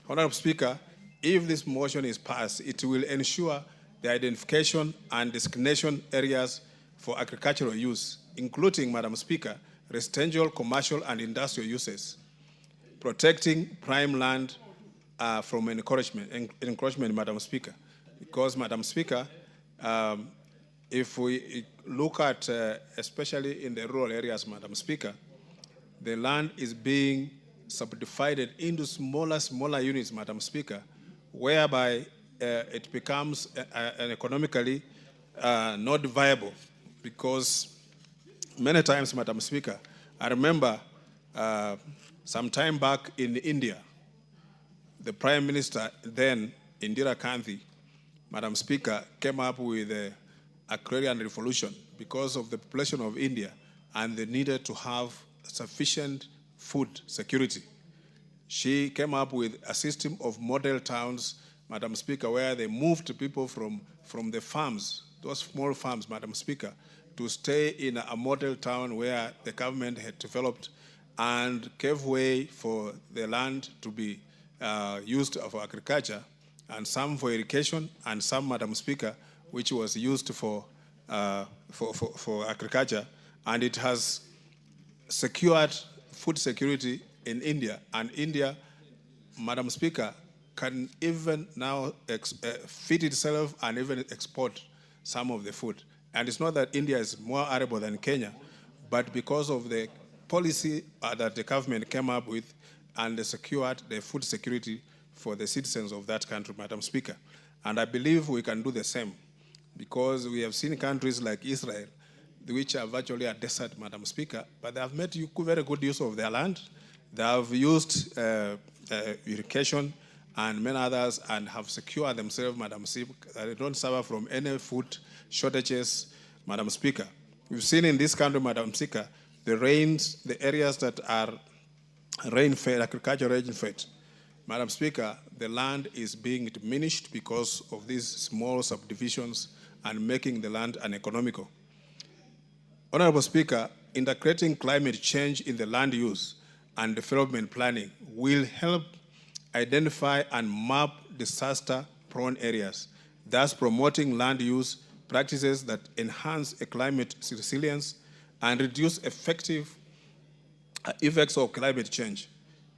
L: Honorable Speaker, if this motion is passed, it will ensure the identification and designation areas for agricultural use, including, Madam Speaker, residential, commercial, and industrial uses, protecting prime land from encroachment, Madam Speaker. Because, Madam Speaker, if we look at, especially in the rural areas, Madam Speaker, the land is being subdivided into smaller units, Madam Speaker, whereby it becomes economically not viable. Because many times, Madam Speaker, I remember some time back in India, the Prime Minister then, Indira Gandhi, Madam Speaker, came up with the agrarian revolution because of the population of India and they needed to have sufficient food security. She came up with a system of model towns, Madam Speaker, where they moved people from the farms, those small farms, Madam Speaker, to stay in a model town where the government had developed and gave way for the land to be used for agriculture, and some for irrigation, and some, Madam Speaker, which was used for agriculture, and it has secured food security in India. And India, Madam Speaker, can even now feed itself and even export some of the food. And it's not that India is more arable than Kenya, but because of the policy that the government came up with, and they secured the food security for the citizens of that country, Madam Speaker. And I believe we can do the same, because we have seen countries like Israel, which are virtually a desert, Madam Speaker, but they have made very good use of their land. They have used irrigation and many others and have secured themselves, Madam Speaker, that they don't suffer from any food shortages, Madam Speaker. We've seen in this country, Madam Speaker, the rains, the areas that are rain-fed, agricultural rain-fed. Madam Speaker, the land is being diminished because of these small subdivisions and making the land uneconomical. Honorable Speaker, integrating climate change in the land use and development planning will help identify and map disaster-prone areas, thus promoting land use practices that enhance a climate resilience and reduce effective effects of climate change.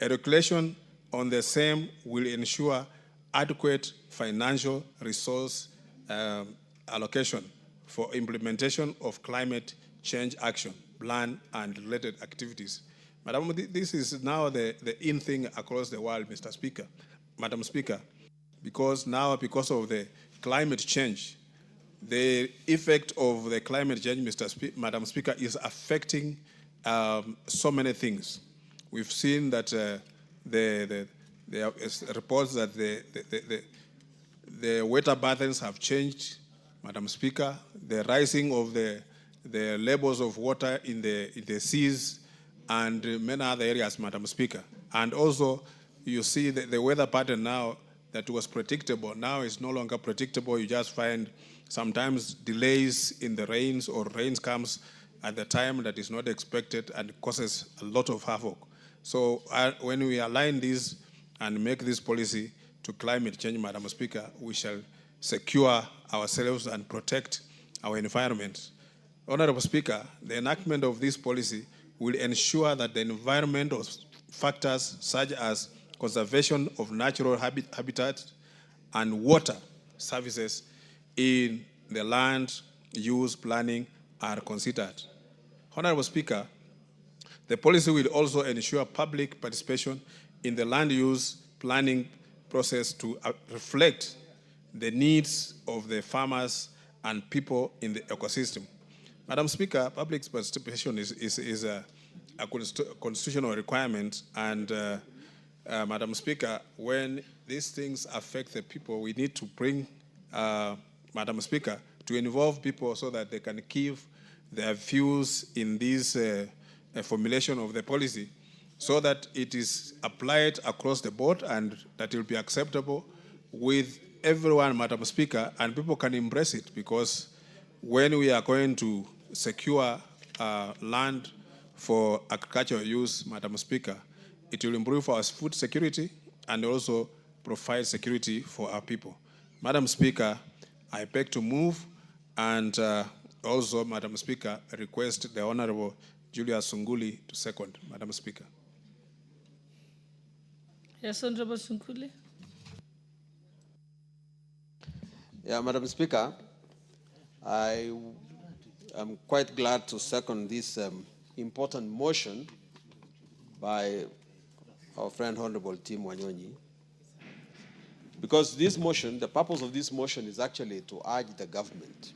L: A regulation on the same will ensure adequate financial resource allocation for implementation of climate change action plan and related activities. Madam, this is now the in thing across the world, Mr. Speaker, Madam Speaker, because of the climate change, the effect of the climate change, Madam Speaker, is affecting so many things. We've seen that there are reports that the weather patterns have changed, Madam Speaker. The rising of the levels of water in the seas and many other areas, Madam Speaker. And also, you see the weather pattern now that was predictable, now is no longer predictable. You just find sometimes delays in the rains, or rains comes at the time that is not expected and causes a lot of havoc. So when we align this and make this policy to climate change, Madam Speaker, we shall secure ourselves and protect our environment. Honorable Speaker, the enactment of this policy will ensure that the environmental factors such as conservation of natural habitat and water services in the land use planning are considered. Honorable Speaker, the policy will also ensure public participation in the land use planning process to reflect the needs of the farmers and people in the ecosystem. Madam Speaker, public participation is a constitutional requirement, and Madam Speaker, when these things affect the people, we need to bring, Madam Speaker, to involve people so that they can give their views in this formulation of the policy, so that it is applied across the board and that it will be acceptable with everyone, Madam Speaker, and people can embrace it, because when we are going to secure land for agricultural use, Madam Speaker, it will improve our food security and also provide security for our people. Madam Speaker, I beg to move, and also, Madam Speaker, request the Honorable Julius Sunguli to second. Madam Speaker.
B: Yes, Honorable Sunguli.
M: Yeah, Madam Speaker, I am quite glad to second this important motion by our friend Honorable Tim Wanyonyi, because this motion, the purpose of this motion is actually to urge the government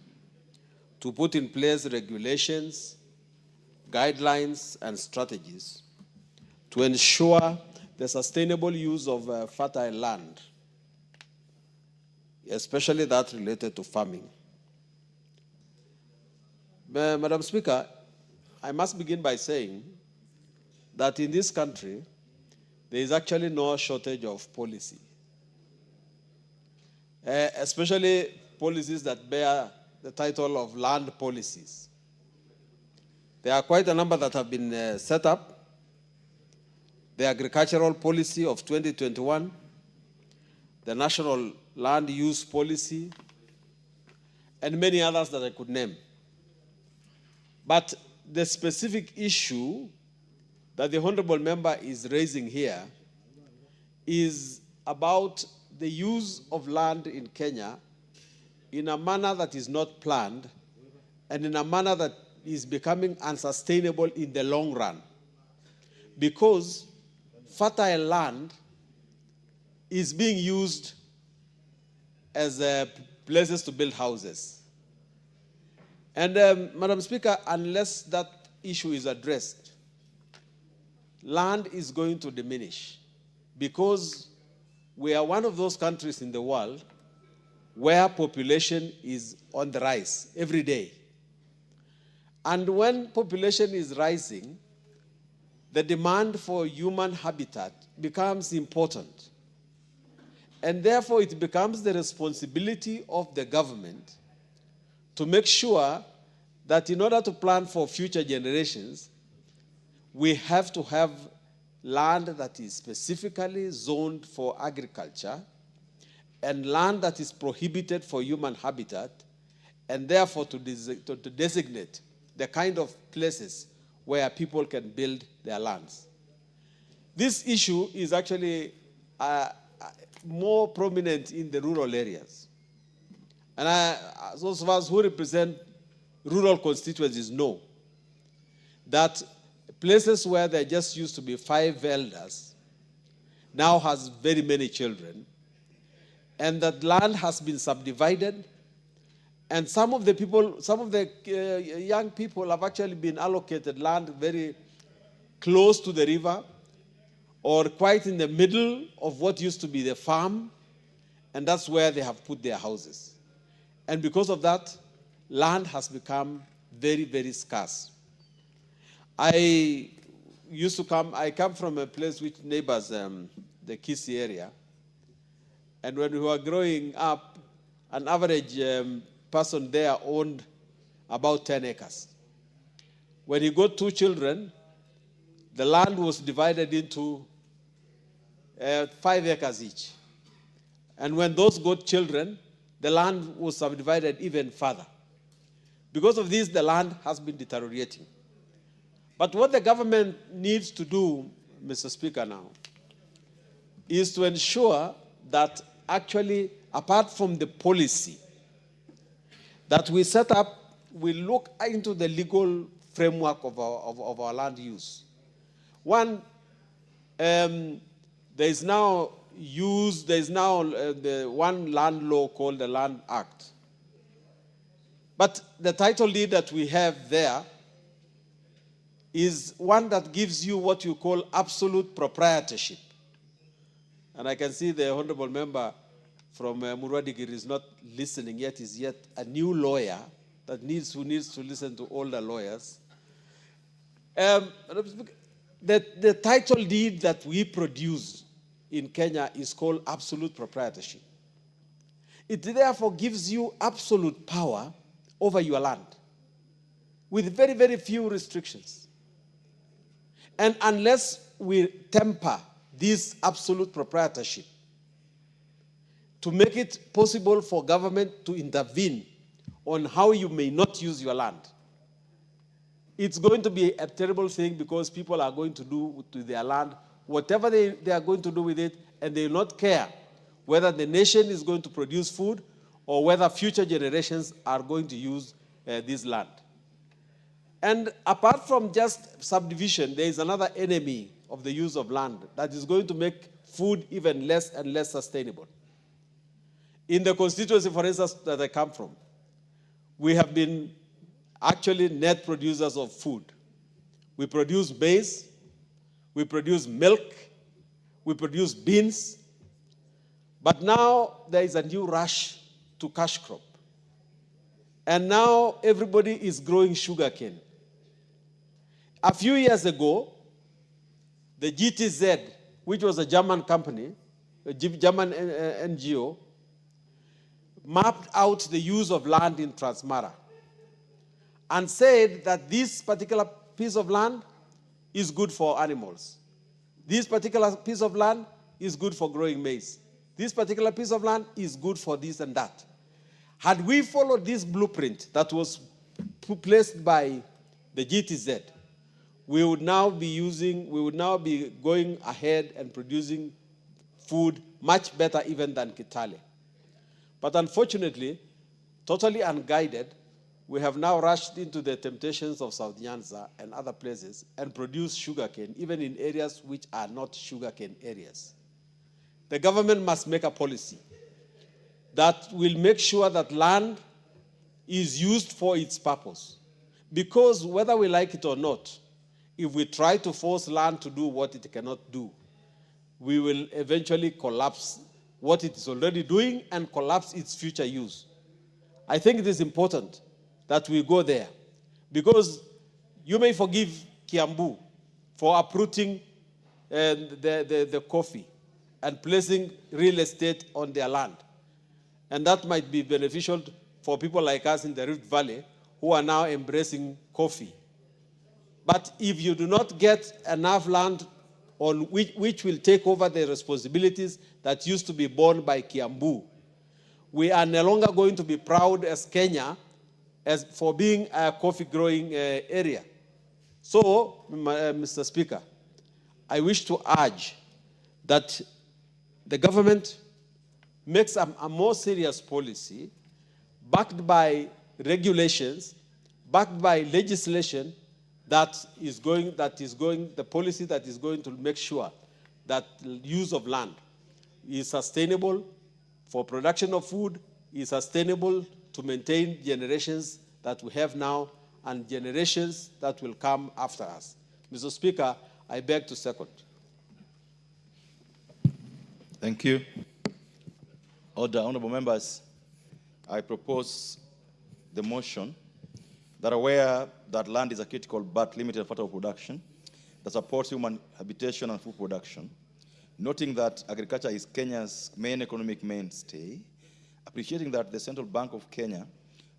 M: to put in place regulations, guidelines, and strategies to ensure the sustainable use of fertile land, especially that related to farming. Madam Speaker, I must begin by saying that in this country, there is actually no shortage of policy, especially policies that bear the title of land policies. There are quite a number that have been set up. The agricultural policy of 2021, the national land use policy, and many others that I could name. But the specific issue that the honorable member is raising here is about the use of land in Kenya in a manner that is not planned and in a manner that is becoming unsustainable in the long run, because fertile land is being used as places to build houses. And Madam Speaker, unless that issue is addressed, land is going to diminish, because we are one of those countries in the world where population is on the rise every day. And when population is rising, the demand for human habitat becomes important. And therefore, it becomes the responsibility of the government to make sure that in order to plan for future generations, we have to have land that is specifically zoned for agriculture and land that is prohibited for human habitat, and therefore to designate the kind of places where people can build their lands. This issue is actually more prominent in the rural areas. And those of us who represent rural constituencies know that places where there just used to be 5 elders now has very many children, and that land has been subdivided, and some of the young people have actually been allocated land very close to the river or quite in the middle of what used to be the farm, and that's where they have put their houses. And because of that, land has become very, very scarce. I come from a place which neighbors the Kisii area. And when we were growing up, an average person there owned about 10 acres. When he got 2 children, the land was divided into 5 acres each. And when those got children, the land was subdivided even further. Because of this, the land has been deteriorating. But what the government needs to do, Mr. Speaker, now, is to ensure that actually, apart from the policy that we set up, we look into the legal framework of our land use. One, there is now the one land law called the Land Act. But the title deed that we have there is one that gives you what you call absolute proprietorship. And I can see the honorable member from Murwadigiri is not listening yet, is yet a new lawyer who needs to listen to older lawyers. The title deed that we produce in Kenya is called absolute proprietorship. It therefore gives you absolute power over your land with very, very few restrictions. And unless we temper this absolute proprietorship to make it possible for government to intervene on how you may not use your land, it's going to be a terrible thing, because people are going to do to their land whatever they are going to do with it, and they will not care whether the nation is going to produce food or whether future generations are going to use this land. And apart from just subdivision, there is another enemy of the use of land that is going to make food even less and less sustainable. In the constituency, for instance, that I come from, we have been actually net producers of food. We produce maize, we produce milk, we produce beans, but now there is a new rush to cash crop. And now everybody is growing sugarcane. A few years ago, the GTZ, which was a German company, a German NGO, mapped out the use of land in Transmara and said that this particular piece of land is good for animals. This particular piece of land is good for growing maize. This particular piece of land is good for this and that. Had we followed this blueprint that was placed by the GTZ, we would now be going ahead and producing food much better even than Kitale. But unfortunately, totally unguided, we have now rushed into the temptations of South Nyanza and other places and produce sugarcane, even in areas which are not sugarcane areas. The government must make a policy that will make sure that land is used for its purpose. Because whether we like it or not, if we try to force land to do what it cannot do, we will eventually collapse what it is already doing and collapse its future use. I think it is important that we go there. Because you may forgive Kiambu for uprooting the coffee and placing real estate on their land. And that might be beneficial for people like us in the Rift Valley who are now embracing coffee. But if you do not get enough land on which will take over the responsibilities that used to be borne by Kiambu, we are no longer going to be proud as Kenya for being a coffee growing area. So, Mr. Speaker, I wish to urge that the government makes a more serious policy backed by regulations, backed by legislation the policy that is going to make sure that use of land is sustainable for production of food, is sustainable to maintain generations that we have now and generations that will come after us. Mr. Speaker, I beg to second.
N: Thank you. Order, honorable members, I propose the motion that aware that land is a critical but limited factor of production that supports human habitation and food production, noting that agriculture is Kenya's main economic mainstay, appreciating that the Central Bank of Kenya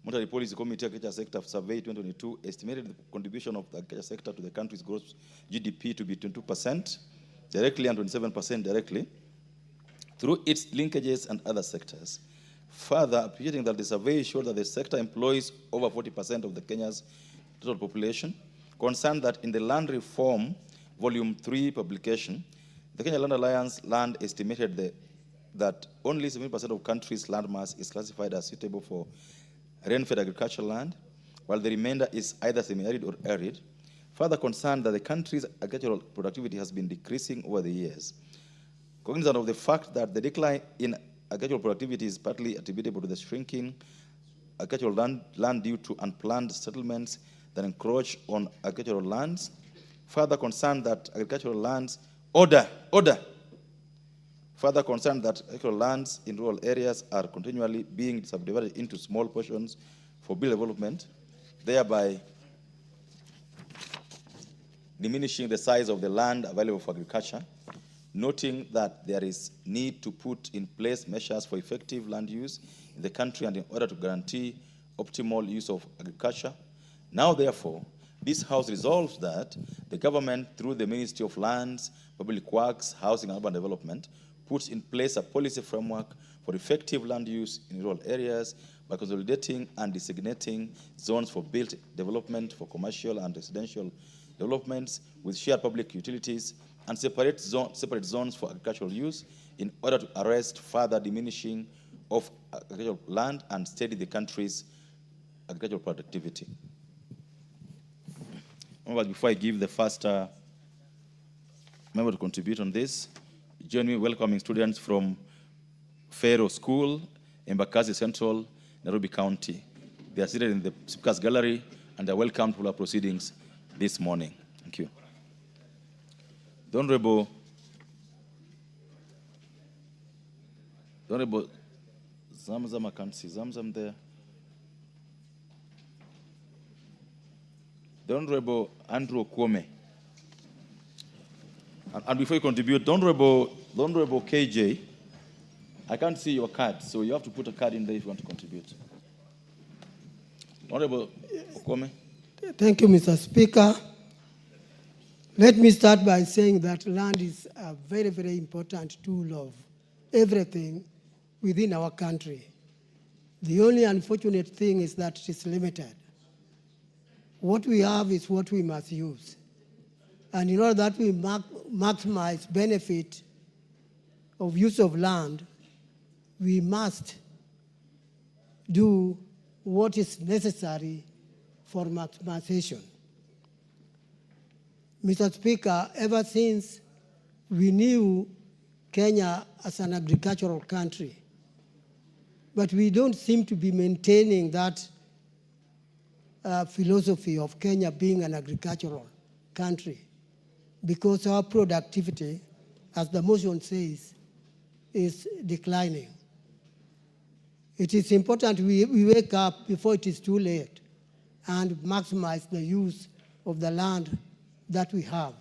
N: Monetary Policy Committee Agriculture Sector Survey 2022 estimated the contribution of the agriculture sector to the country's gross GDP to be 22% directly and 27% directly through its linkages and other sectors. Further, appreciating that the survey showed that the sector employs over 40% of the Kenya's total population, concerned that in the Land Reform Volume 3 publication, the Kenya Land Alliance land estimated that only 70% of country's land mass is classified as suitable for rain-fed agricultural land, while the remainder is either semi-arid or arid. Further concerned that the country's agricultural productivity has been decreasing over the years. Cognizant of the fact that the decline in agricultural productivity is partly attributable to the shrinking agricultural land due to unplanned settlements that encroach on agricultural lands. Further concerned that agricultural lands, Further concerned that agricultural lands in rural areas are continually being subdivided into small portions for build development, thereby diminishing the size of the land available for agriculture, noting that there is need to put in place measures for effective land use in the country and in order to guarantee optimal use of agriculture. Now, therefore, this House resolves that the government, through the Ministry of Lands, Public Works, Housing and Urban Development, puts in place a policy framework for effective land use in rural areas by consolidating and designating zones for built development for commercial and residential developments with shared public utilities and separate zones for agricultural use in order to arrest further diminishing of agricultural land and steady the country's agricultural productivity. Before I give the first member to contribute on this, join me welcoming students from Faro School, Embakasi Central, Nairobi County. They are seated in the Speaker's Gallery and are welcome to our proceedings this morning. Thank you. The Honorable Zamzam, I can't see Zamzam there. The Honorable Andrew Kwome. And before you contribute, the Honorable KJ, I can't see your card, so you have to put a card in there if you want to contribute. Honorable Kwome.
O: Thank you, Mr. Speaker. Let me start by saying that land is a very, very important tool of everything within our country. The only unfortunate thing is that it is limited. What we have is what we must use. And in order that we maximize benefit of use of land, we must do what is necessary for maximization. Mr. Speaker, ever since we knew Kenya as an agricultural country, but we don't seem to be maintaining that philosophy of Kenya being an agricultural country, because our productivity, as the motion says, is declining. It is important we wake up before it is too late and maximize the use of the land that we have.